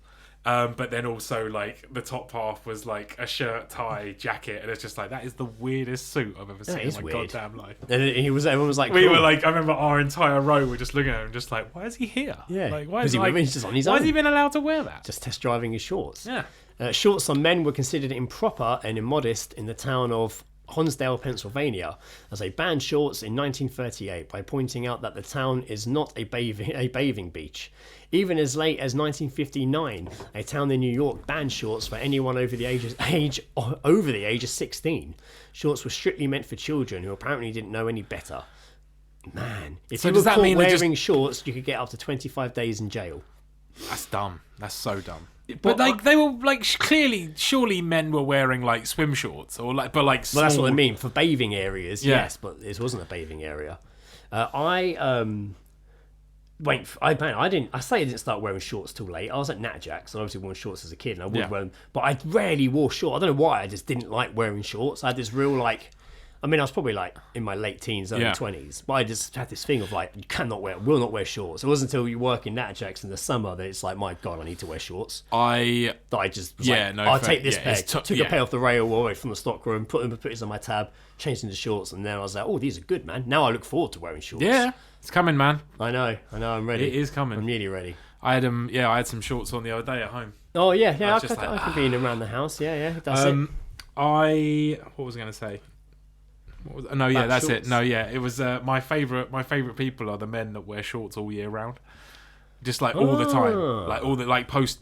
Speaker 3: But then also like the top half was like a shirt, tie, jacket, and it's just like that is the weirdest suit I've ever seen in my goddamn life.
Speaker 2: And everyone was like,
Speaker 3: we
Speaker 2: cool.
Speaker 3: were like, I remember our entire row were just looking at him, just like, why is he here?
Speaker 2: Yeah,
Speaker 3: like why is
Speaker 2: he just on his own?
Speaker 3: Why has he been allowed to wear that?
Speaker 2: Just test driving his shorts.
Speaker 3: Yeah.
Speaker 2: Shorts on men were considered improper and immodest in the town of Honsdale, Pennsylvania, as they banned shorts in 1938 by pointing out that the town is not a bathing beach. Even as late as 1959, a town in New York banned shorts for anyone over the age of 16. Shorts were strictly meant for children who apparently didn't know any better. Man, if you were caught wearing shorts, you could get up to 25 days in jail.
Speaker 3: That's dumb. That's so dumb. But like they were like surely men were wearing like swim shorts or like, but like small...
Speaker 2: Well, that's what I mean for bathing areas. Yeah. Yes, but this wasn't a bathing area. I didn't start wearing shorts till late. I was at Nat Jack's and obviously wore shorts as a kid, and I would wear them, but I rarely wore shorts. I don't know why. I just didn't like wearing shorts. I had this real I was probably like in my late teens, early 20s, but I just had this thing of like, you will not wear shorts. It wasn't until you work in Nat Jack's in the summer that it's like, my God, I need to wear shorts. I'll take this pair, took a pair off the rail away from the stockroom, put it on my tab, changed into shorts, and then I was like, oh, these are good, man. Now I look forward to wearing shorts.
Speaker 3: Yeah, it's coming, man.
Speaker 2: I know, I'm ready.
Speaker 3: It is coming.
Speaker 2: I'm really ready.
Speaker 3: I had some shorts on the other day at home.
Speaker 2: Oh, yeah, I can be in around the house, yeah, that's it.
Speaker 3: What was I going to say? That's it. No, yeah, it was my favorite people are the men that wear shorts all year round, just like all the time. Like all the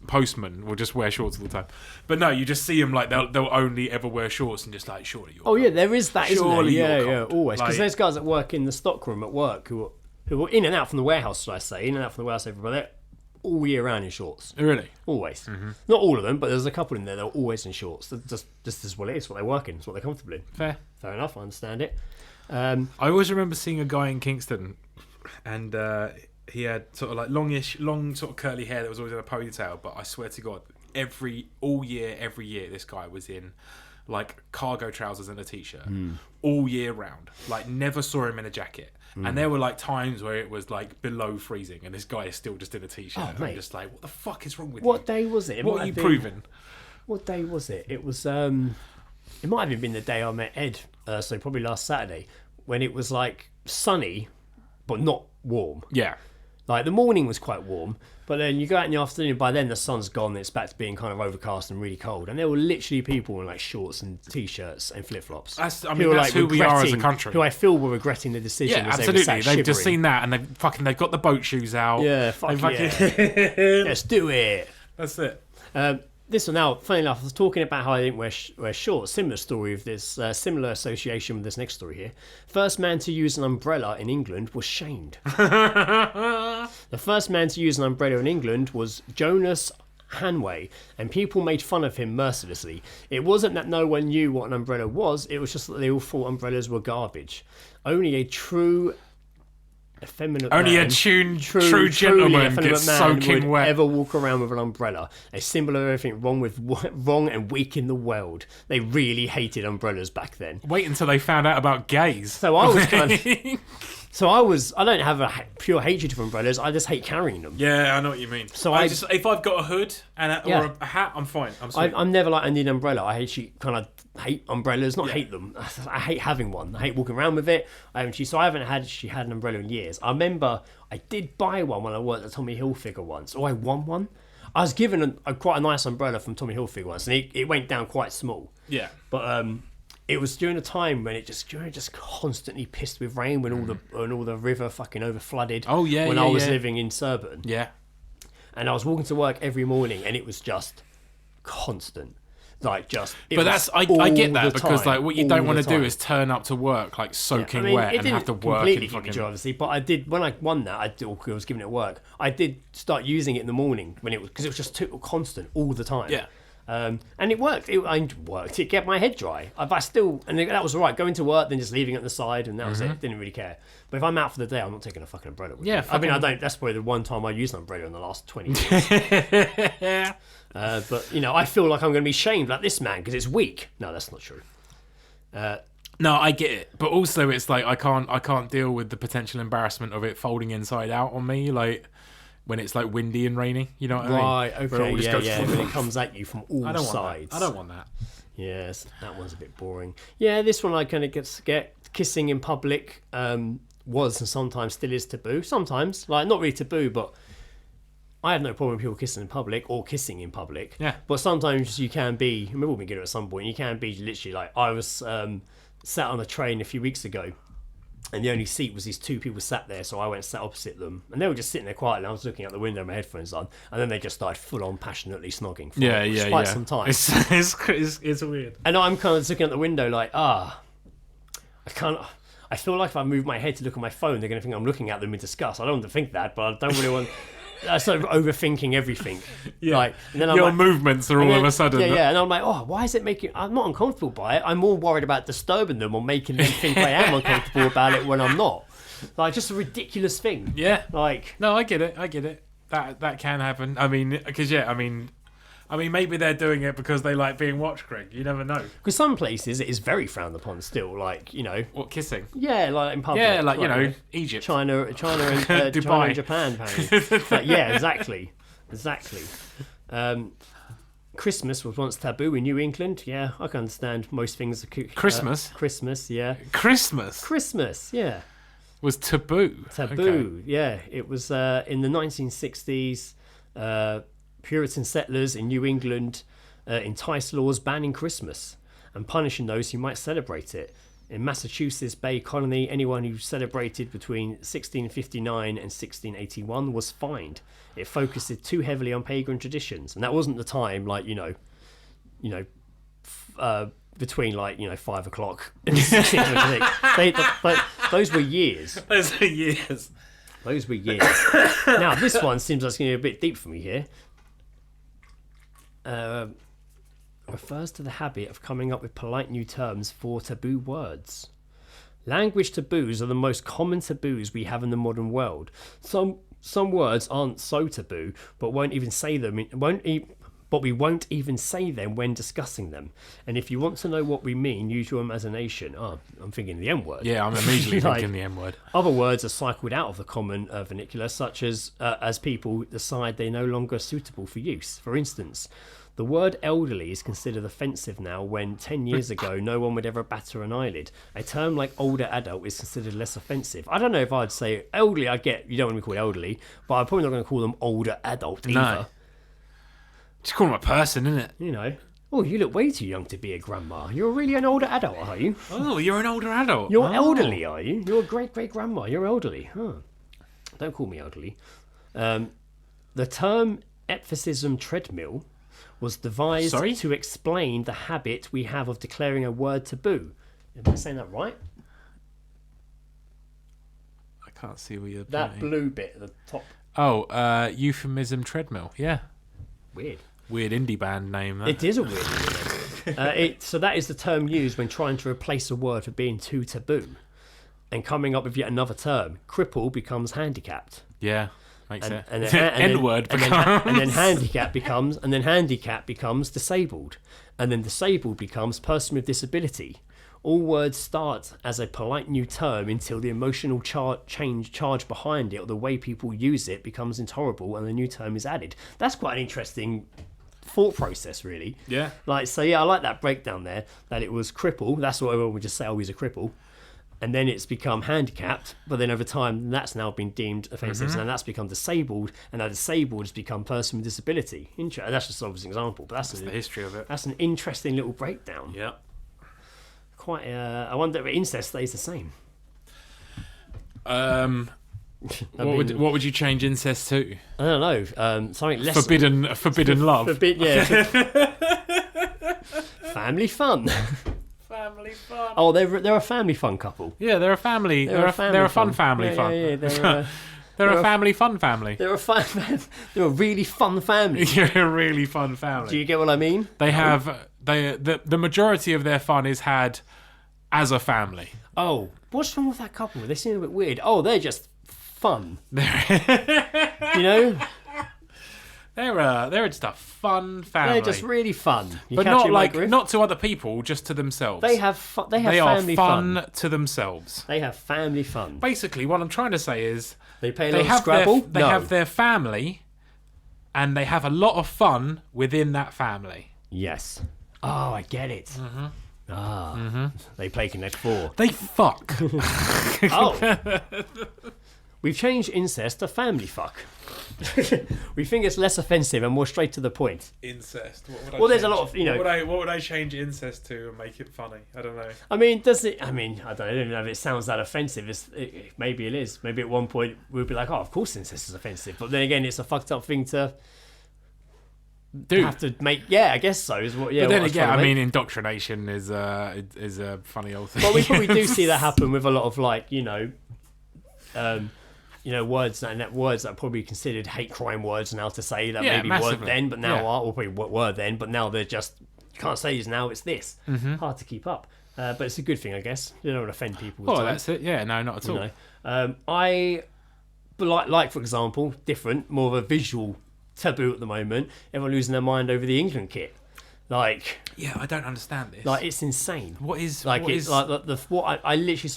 Speaker 3: postmen will just wear shorts all the time. But no, you just see them like they'll only ever wear shorts and just like surely you're cold.
Speaker 2: Yeah, there is that, isn't there?
Speaker 3: Yeah,
Speaker 2: always, because there's guys that work in the stockroom at work who are in and out from the warehouse. Should I say in and out from the warehouse everybody. All year round in shorts.
Speaker 3: Really?
Speaker 2: Always. Mm-hmm. Not all of them, but there's a couple in there that are always in shorts. That's just what it is, what they work in, it's what they're comfortable in.
Speaker 3: Fair
Speaker 2: enough, I understand it.
Speaker 3: I always remember seeing a guy in Kingston and he had sort of like long sort of curly hair that was always in a ponytail, but I swear to God, every year this guy was in like cargo trousers and a t-shirt all year round. Like never saw him in a jacket. And there were like times where it was like below freezing and this guy is still just in a t-shirt. And I'm just like, what the fuck is wrong with you?
Speaker 2: What day was it?
Speaker 3: What are you proving?
Speaker 2: What day was it? It was it might have even been the day I met Ed, so probably last Saturday, when it was like sunny but not warm.
Speaker 3: Yeah.
Speaker 2: Like the morning was quite warm, but then you go out in the afternoon, by then the sun's gone and it's back to being kind of overcast and really cold. And there were literally people in like shorts and t-shirts and flip-flops.
Speaker 3: That's who we are as a country.
Speaker 2: Who I feel were regretting the decision.
Speaker 3: Yeah, absolutely. They've just seen that and they've got the boat shoes out.
Speaker 2: Yeah, let's do it.
Speaker 3: That's it.
Speaker 2: This one now, funny enough, I was talking about how I didn't wear shorts. Similar story of this, similar association with this next story here. First man to use an umbrella in England was shamed. The first man to use an umbrella in England was Jonas Hanway, and people made fun of him mercilessly. It wasn't that no one knew what an umbrella was, it was just that they all thought umbrellas were garbage. Only a true effeminate
Speaker 3: Only
Speaker 2: man,
Speaker 3: a true
Speaker 2: truly
Speaker 3: gentleman
Speaker 2: effeminate
Speaker 3: gets
Speaker 2: man
Speaker 3: soaking
Speaker 2: would
Speaker 3: wet.
Speaker 2: ever walk around with an umbrella. A symbol of everything wrong and weak in the world. They really hated umbrellas back then.
Speaker 3: Wait until they found out about gays.
Speaker 2: So I was kind of... I don't have a pure hatred for umbrellas. I just hate carrying them.
Speaker 3: Yeah, I know what you mean.
Speaker 2: So
Speaker 3: if I've got a hood and or a hat, I'm fine. I'm sweet.
Speaker 2: I'm never like, I need an umbrella. I hate umbrellas, not hate them. I hate having one. I hate walking around with it. I haven't had an umbrella in years. I remember I did buy one when I worked at Tommy Hilfiger once. I won one. I was given quite a nice umbrella from Tommy Hilfiger once, and it went down quite small.
Speaker 3: Yeah.
Speaker 2: But it was during a time when it just constantly pissed with rain, when all the river fucking over flooded.
Speaker 3: Oh yeah.
Speaker 2: When I was living in Surbiton.
Speaker 3: Yeah.
Speaker 2: And I was walking to work every morning, and it was just constant. I get
Speaker 3: that, because like what you don't want to do is turn up to work like soaking wet and have to work in fucking...
Speaker 2: obviously, but I did, when I won that, I was giving it work. I did start using it in the morning because it was just too constant all the time.
Speaker 3: Yeah.
Speaker 2: And it worked. It kept my head dry. And that was all right. Going to work, then just leaving it on the side, and that was it. Didn't really care. But if I'm out for the day, I'm not taking a fucking umbrella with me. I mean, I don't. That's probably the one time I used an umbrella in the last 20 years. But I feel like I'm going to be shamed like this man because it's weak. No, that's not true.
Speaker 3: No, I get it, but also it's like I can't deal with the potential embarrassment of it folding inside out on me, like when it's like windy and rainy. You know what I mean?
Speaker 2: Right. Okay. Yeah. When it comes at you from all sides.
Speaker 3: I don't want that.
Speaker 2: Yes, that one's a bit boring. Yeah, this one I kind of get kissing in public. Was and sometimes still is taboo. Sometimes, like, not really taboo, but I have no problem with people kissing in public or kissing in public.
Speaker 3: Yeah. But
Speaker 2: sometimes you can be, we've all been good at some point, you can be literally like, I was sat on a train a few weeks ago, and the only seat was these two people sat there, so I went and sat opposite them, and they were just sitting there quietly. I was looking out the window, my headphones on, and then they just started full on passionately snogging for quite some time.
Speaker 3: It's weird.
Speaker 2: And I'm kind of looking out the window like, I feel like if I move my head to look at my phone, they're going to think I'm looking at them in disgust. I don't want to think that, but I don't really want... I started overthinking everything.
Speaker 3: Yeah.
Speaker 2: Like, and then
Speaker 3: your movements are all of a sudden...
Speaker 2: Yeah. And I'm like, why is it making... I'm not uncomfortable by it. I'm more worried about disturbing them or making them think I am uncomfortable about it when I'm not. Like, just a ridiculous thing.
Speaker 3: Yeah.
Speaker 2: Like...
Speaker 3: No, I get it. That can happen. I mean, because, maybe they're doing it because they like being watched, Greg. You never know.
Speaker 2: Because some places it is very frowned upon still, like,
Speaker 3: What, kissing?
Speaker 2: Yeah, like in public.
Speaker 3: Yeah, like, Egypt.
Speaker 2: China and
Speaker 3: Dubai.
Speaker 2: China and Japan, apparently. Like, yeah, exactly. Christmas was once taboo in New England. Yeah, I can understand most things.
Speaker 3: Christmas?
Speaker 2: Christmas, yeah.
Speaker 3: Christmas,
Speaker 2: yeah.
Speaker 3: Was taboo.
Speaker 2: Okay. Yeah. It was in the 1960s. Puritan settlers in New England enticed laws banning Christmas and punishing those who might celebrate it. In Massachusetts Bay Colony, anyone who celebrated between 1659 and 1681 was fined. It focused too heavily on pagan traditions, and that wasn't the time, like, between 5 o'clock and 6 o'clock. Those were years. Those were years. Now this one seems like it's going to be a bit deep for me here. Refers to the habit of coming up with polite new terms for taboo words. Language taboos are the most common taboos we have in the modern world. Some words aren't so taboo, but we won't even say them when discussing them. And if you want to know what we mean, use your imagination. I'm thinking the M word.
Speaker 3: Yeah, I'm immediately thinking the M word.
Speaker 2: Other words are cycled out of the common vernacular, such as people decide they're no longer suitable for use. For instance, the word elderly is considered offensive now when 10 years ago no one would ever batter an eyelid. A term like older adult is considered less offensive. I don't know if I'd say elderly. I get you don't want to be called elderly, but I'm probably not going to call them older adult either.
Speaker 3: No. Just call them a person, innit?
Speaker 2: Oh, you look way too young to be a grandma. You're really an older adult, are you?
Speaker 3: Oh, you're an older adult.
Speaker 2: You're elderly, are you? You're a great-great-grandma. You're elderly. Huh. Don't call me elderly. The term epiphysium treadmill was devised to explain the habit we have of declaring a word taboo. Am I saying that right?
Speaker 3: I can't see where you're
Speaker 2: that blue bit at the top.
Speaker 3: Oh, euphemism treadmill. Yeah.
Speaker 2: Weird.
Speaker 3: Weird indie band name. That.
Speaker 2: It is a weird name. So that is the term used when trying to replace a word for being too taboo. And coming up with yet another term, cripple becomes handicapped.
Speaker 3: Yeah, makes sense.
Speaker 2: And
Speaker 3: N-word
Speaker 2: and then handicap becomes disabled. And then disabled becomes person with disability. All words start as a polite new term until the emotional charge behind it, or the way people use it, becomes intolerable and a new term is added. That's quite an interesting thought process, really.
Speaker 3: Yeah.
Speaker 2: Like, so yeah, I like that breakdown there, that it was cripple. That's what everyone would just say, oh, he's a cripple. And then it's become handicapped, but then over time that's now been deemed offensive, and then that's become disabled, and now disabled has become person with disability. That's just obviously an example, but that's
Speaker 3: the history of it.
Speaker 2: That's an interesting little breakdown.
Speaker 3: Yeah.
Speaker 2: Quite. I wonder if incest stays the same.
Speaker 3: What would you change incest to?
Speaker 2: I don't know. Something less
Speaker 3: forbidden love.
Speaker 2: Family fun.
Speaker 3: Family fun.
Speaker 2: Oh, they're a family fun couple.
Speaker 3: Yeah, they're a family. They're a fun family fun.
Speaker 2: Yeah,
Speaker 3: they're a family fun family.
Speaker 2: They're a really fun family.
Speaker 3: You're a really fun family.
Speaker 2: Do you get what I mean?
Speaker 3: They have the majority of their fun is had as a family.
Speaker 2: Oh, what's wrong with that couple? They seem a bit weird. Oh, they're just fun. You know?
Speaker 3: They're just a fun family.
Speaker 2: They're just really fun.
Speaker 3: But not to other people, just to themselves.
Speaker 2: They have family
Speaker 3: are fun to themselves.
Speaker 2: They have family fun.
Speaker 3: Basically, what I'm trying to say is
Speaker 2: they play a lot of Scrabble.
Speaker 3: They have their family, and they have a lot of fun within that family.
Speaker 2: Yes. Oh, I get it. They play Connect 4.
Speaker 3: They fuck.
Speaker 2: Oh. We've changed incest to family fuck. We think it's less offensive and more straight to the point.
Speaker 3: Incest.
Speaker 2: There's a lot of, you know.
Speaker 3: What would I change incest to and make it funny? I don't know.
Speaker 2: I mean, I don't even know if it sounds that offensive. Maybe it is. Maybe at one point we'll be like, oh, of course incest is offensive. But then again, it's a fucked up thing to have to make. Yeah, I guess so. Is what. Yeah.
Speaker 3: But then again, I mean, indoctrination is a funny old thing.
Speaker 2: Well, we probably do see that happen with a lot of words that are probably considered hate crime words now to say that maybe
Speaker 3: massively.
Speaker 2: weren't then, but now are, or probably were then, but now they're just, you can't say this now, it's this. Hard to keep up. But it's a good thing, I guess. You don't want to offend people.
Speaker 3: Oh, that's it. Yeah, no, not at all.
Speaker 2: Like for example, different, more of a visual taboo at the moment. Everyone losing their mind over the England kit. Like,
Speaker 3: yeah, I don't understand this.
Speaker 2: Like, it's insane.
Speaker 3: I
Speaker 2: literally saw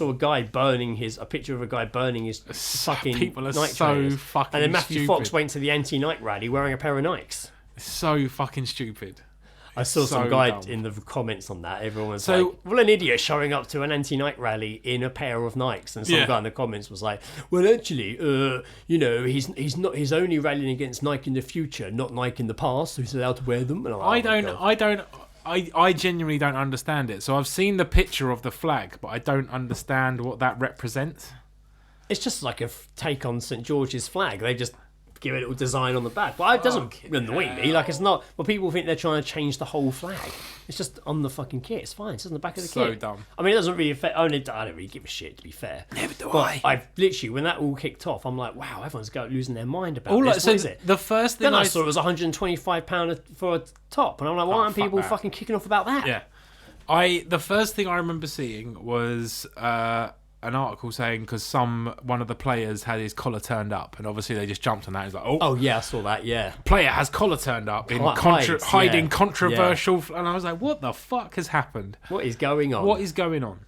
Speaker 2: a picture of a guy burning his fucking
Speaker 3: people are
Speaker 2: Nike
Speaker 3: so
Speaker 2: trainers.
Speaker 3: fucking
Speaker 2: And then Matthew
Speaker 3: stupid.
Speaker 2: Fox went to the anti-Nike rally wearing a pair of Nikes.
Speaker 3: So fucking stupid.
Speaker 2: I saw some guy
Speaker 3: dumb.
Speaker 2: in the comments on that. Everyone was like, well, an idiot showing up to an anti-Nike rally in a pair of Nikes. And some guy in the comments was like, well, actually, he's only rallying against Nike in the future, not Nike in the past, so he's allowed to wear them. And
Speaker 3: I genuinely don't understand it. So I've seen the picture of the flag, but I don't understand what that represents.
Speaker 2: It's just like a take on St. George's flag. They just give it a little design on the back, but it doesn't annoy me. Like, it's not. Well, people think they're trying to change the whole flag. It's just on the fucking kit. It's fine. It's on the back of the kit.
Speaker 3: So dumb.
Speaker 2: I mean, it doesn't really affect. I don't really give a shit, to be fair.
Speaker 3: Never do
Speaker 2: but I've literally, when that all kicked off, I'm like, wow, everyone's losing their mind about this.
Speaker 3: So
Speaker 2: what is it?
Speaker 3: The first thing
Speaker 2: then I saw it was £125 for a top, and I'm like, why aren't people fucking kicking off about that?
Speaker 3: Yeah. The first thing I remember seeing was an article saying because one of the players had his collar turned up, and obviously they just jumped on that. It's like, oh
Speaker 2: yeah, I saw that. Yeah,
Speaker 3: player has collar turned up in hiding controversial, and I was like, what the fuck has happened?
Speaker 2: What is going on?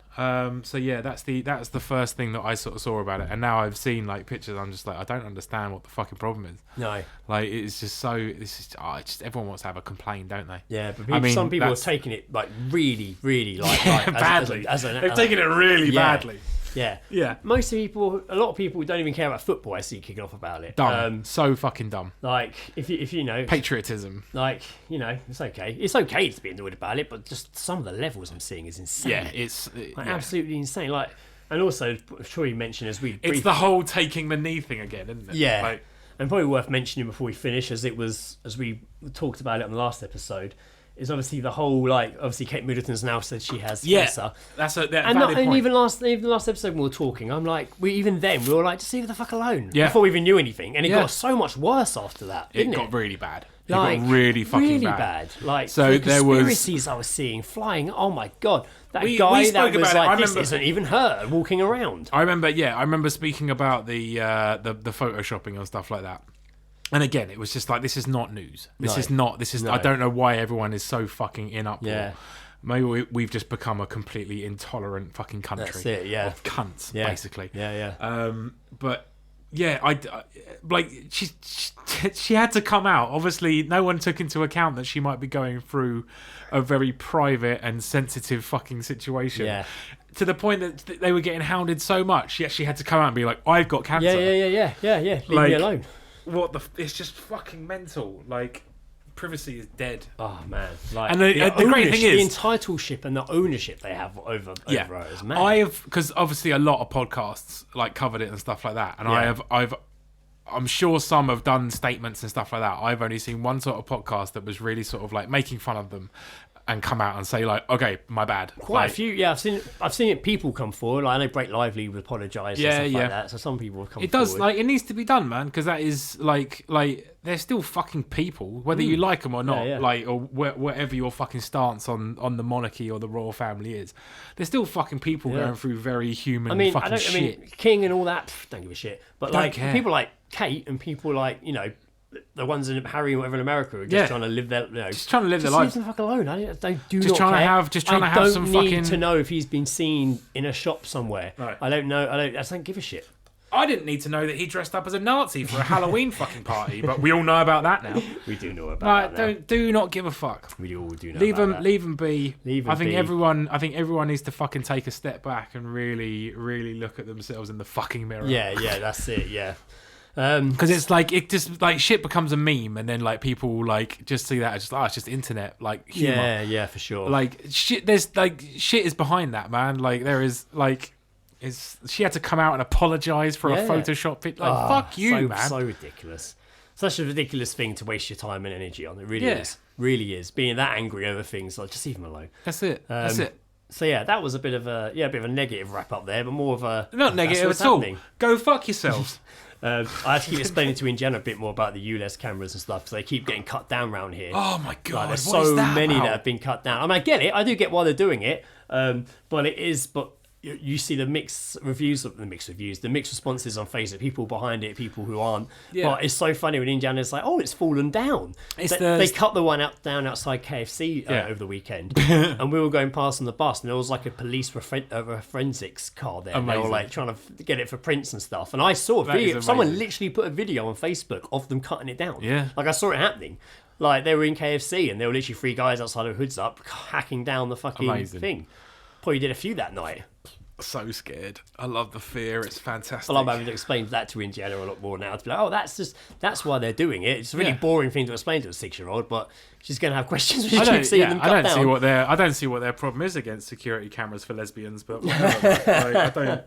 Speaker 3: So yeah, that's the first thing that I sort of saw about it, and now I've seen like pictures. I'm just like, I don't understand what the fucking problem is.
Speaker 2: No,
Speaker 3: like it's just everyone wants to have a complaint, don't they?
Speaker 2: Yeah, but some people are taking it like really, really like
Speaker 3: badly. They've taken it really badly.
Speaker 2: Yeah.
Speaker 3: Yeah.
Speaker 2: A lot of people don't even care about football. I see kicking off about it.
Speaker 3: Dumb. So fucking dumb.
Speaker 2: Like, if you know...
Speaker 3: Patriotism.
Speaker 2: Like, you know, it's okay. It's okay to be annoyed about it, but just some of the levels I'm seeing is insane.
Speaker 3: Yeah, it's...
Speaker 2: absolutely insane. Like, and also, I'm sure you mentioned as we...
Speaker 3: It's the whole taking the knee thing again, isn't it?
Speaker 2: Yeah.
Speaker 3: Like,
Speaker 2: and probably worth mentioning before we finish, as we talked about it on the last episode, is obviously the whole, like, obviously Kate Middleton's now said she has cancer.
Speaker 3: That's a
Speaker 2: and
Speaker 3: valid point.
Speaker 2: even last episode when we were talking, I'm like, we were like, just leave her the fuck alone.
Speaker 3: Yeah.
Speaker 2: Before we even knew anything. And it got so much worse after that, didn't it?
Speaker 3: Got really bad. It got really fucking
Speaker 2: bad. Like,
Speaker 3: so
Speaker 2: the
Speaker 3: there was
Speaker 2: conspiracies I was seeing flying. Oh my god, that
Speaker 3: We
Speaker 2: guy
Speaker 3: spoke
Speaker 2: that was
Speaker 3: about it. I
Speaker 2: like, this
Speaker 3: remember-
Speaker 2: isn't even her walking around.
Speaker 3: I remember speaking about the photoshopping and stuff like that. And again, it was just like, this is not news. This is
Speaker 2: No.
Speaker 3: I don't know why everyone is so fucking in uproar.
Speaker 2: Yeah.
Speaker 3: Maybe we've just become a completely intolerant fucking country.
Speaker 2: That's it, yeah.
Speaker 3: Of cunts,
Speaker 2: Yeah.
Speaker 3: basically.
Speaker 2: Yeah.
Speaker 3: But yeah, I like she had to come out. Obviously, no one took into account that she might be going through a very private and sensitive fucking situation.
Speaker 2: Yeah.
Speaker 3: To the point that they were getting hounded so much, she actually had to come out and be like, "I've got cancer."
Speaker 2: Yeah. Leave
Speaker 3: Like,
Speaker 2: me alone.
Speaker 3: What the? It's just fucking mental. Like, privacy is dead.
Speaker 2: Oh man! Like,
Speaker 3: And the great thing is,
Speaker 2: the entitlement and the ownership they have over her is mad.
Speaker 3: I have, because obviously a lot of podcasts like covered it and stuff like that, and I'm sure some have done statements and stuff like that. I've only seen one sort of podcast that was really sort of like making fun of them and come out and say like, okay, my bad.
Speaker 2: Quite
Speaker 3: like,
Speaker 2: a few, yeah. I've seen it. People come forward. Like, I know Break Lively would apologise and stuff like that. So some people have come.
Speaker 3: It does,
Speaker 2: forward.
Speaker 3: like, it needs to be done, man, because that is like they're still fucking people, whether you like them or not,
Speaker 2: Yeah.
Speaker 3: like, or whatever your fucking stance on the monarchy or the royal family is. They're still fucking people going through very human fucking shit.
Speaker 2: King and all that. Don't give a shit. But
Speaker 3: Don't
Speaker 2: like
Speaker 3: care.
Speaker 2: people like Kate and people like the ones in Harry and whatever in America are just trying to live their
Speaker 3: Just trying to live their
Speaker 2: Leave
Speaker 3: life.
Speaker 2: them fuck alone. I do
Speaker 3: Just
Speaker 2: not
Speaker 3: trying to
Speaker 2: care.
Speaker 3: have- just trying to have some
Speaker 2: I don't need
Speaker 3: fucking-
Speaker 2: to know if he's been seen in a shop somewhere.
Speaker 3: No.
Speaker 2: I don't know. I just don't give a shit.
Speaker 3: I didn't need to know that he dressed up as a Nazi for a Halloween fucking party, but we all know about that now.
Speaker 2: We do know about that now.
Speaker 3: Do not give a fuck.
Speaker 2: We all do know
Speaker 3: Leave
Speaker 2: about
Speaker 3: them,
Speaker 2: that.
Speaker 3: leave them be.
Speaker 2: Leave 'em
Speaker 3: I think
Speaker 2: be.
Speaker 3: everyone needs to fucking take a step back and really, really look at themselves in the fucking mirror.
Speaker 2: Yeah, that's it. Yeah.
Speaker 3: Because it's like, it just like shit becomes a meme, and then like people like just see that as just it's just internet like humor.
Speaker 2: Yeah, for sure.
Speaker 3: Like shit, there's like shit is behind that, man. Like there is like, she had to come out and apologize for a Photoshop pic. Like fuck you, man.
Speaker 2: So ridiculous. Such a ridiculous thing to waste your time and energy on. It really is. Really is. Being that angry over things, like, just leave them alone.
Speaker 3: That's it. That's it.
Speaker 2: So yeah, that was a bit of a negative wrap up there, but more of a
Speaker 3: Not negative at all. Go fuck yourselves.
Speaker 2: I have to keep explaining to Indiana a bit more about the ULEZ cameras and stuff because they keep getting cut down around here.
Speaker 3: Oh my god!
Speaker 2: Like, there's
Speaker 3: what
Speaker 2: so
Speaker 3: is that
Speaker 2: many
Speaker 3: about?
Speaker 2: that have been cut down. I mean, I get it. I do get why they're doing it. But you see the mixed responses on Facebook, people behind it, people who aren't.
Speaker 3: Yeah.
Speaker 2: But it's so funny when Indiana's like, oh, it's fallen down. They cut the one down outside KFC over the weekend, and we were going past on the bus, and there was like a police forensics car there. And they were like trying to get it for prints and stuff. And I saw a video. Someone literally put a video on Facebook of them cutting it down.
Speaker 3: Yeah.
Speaker 2: Like, I saw it happening. Like, they were in KFC, and there were literally 3 guys outside with hoods up, hacking down the fucking thing. Probably did a few that night.
Speaker 3: So scared. I love the fear. It's fantastic.
Speaker 2: Well, I'm having to explain that to Indiana a lot more now. To be like, oh, that's why they're doing it. It's a really boring thing to explain to a 6-year-old, but she's going to have questions when she keeps seeing them cut down.
Speaker 3: I don't see what their problem is against security cameras for lesbians, but whatever. I don't.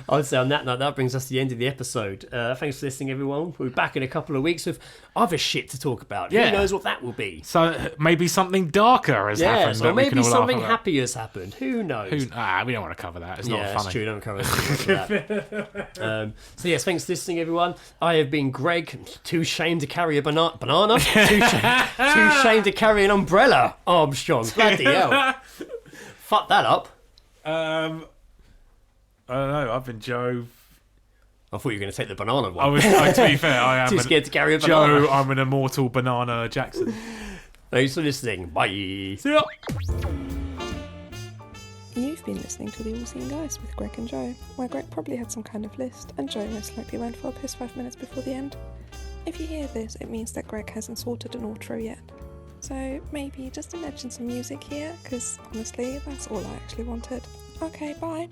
Speaker 2: I would say on that note, that brings us to the end of the episode. Thanks for listening, everyone. We'll be back in a couple of weeks with other shit to talk about.
Speaker 3: Yeah.
Speaker 2: Who knows what that will be?
Speaker 3: So maybe something darker has happened.
Speaker 2: Or
Speaker 3: that we can
Speaker 2: maybe
Speaker 3: all
Speaker 2: something
Speaker 3: laugh about.
Speaker 2: happy has happened. Who knows?
Speaker 3: We don't want to cover that. It's not funny.
Speaker 2: That's true. Don't cover that. So yes, thanks for listening, everyone. I have been Greg. Too ashamed to carry a banana. Too ashamed to carry an umbrella. Armstrong. Bloody hell. Fuck that up.
Speaker 3: I don't know. I've been Joe.
Speaker 2: I thought you were going to take the banana one.
Speaker 3: I was. To be fair, I am
Speaker 2: Too scared to carry a banana.
Speaker 3: Joe. I'm an immortal banana Jackson.
Speaker 2: Thanks for listening. Bye.
Speaker 3: See ya.
Speaker 4: You've been listening to The All Seen Guys with Greg and Joe, where Greg probably had some kind of list, and Joe most likely went for a piss 5 minutes before the end. If you hear this, it means that Greg hasn't sorted an outro yet. So maybe just imagine some music here, because honestly, that's all I actually wanted. Okay, bye.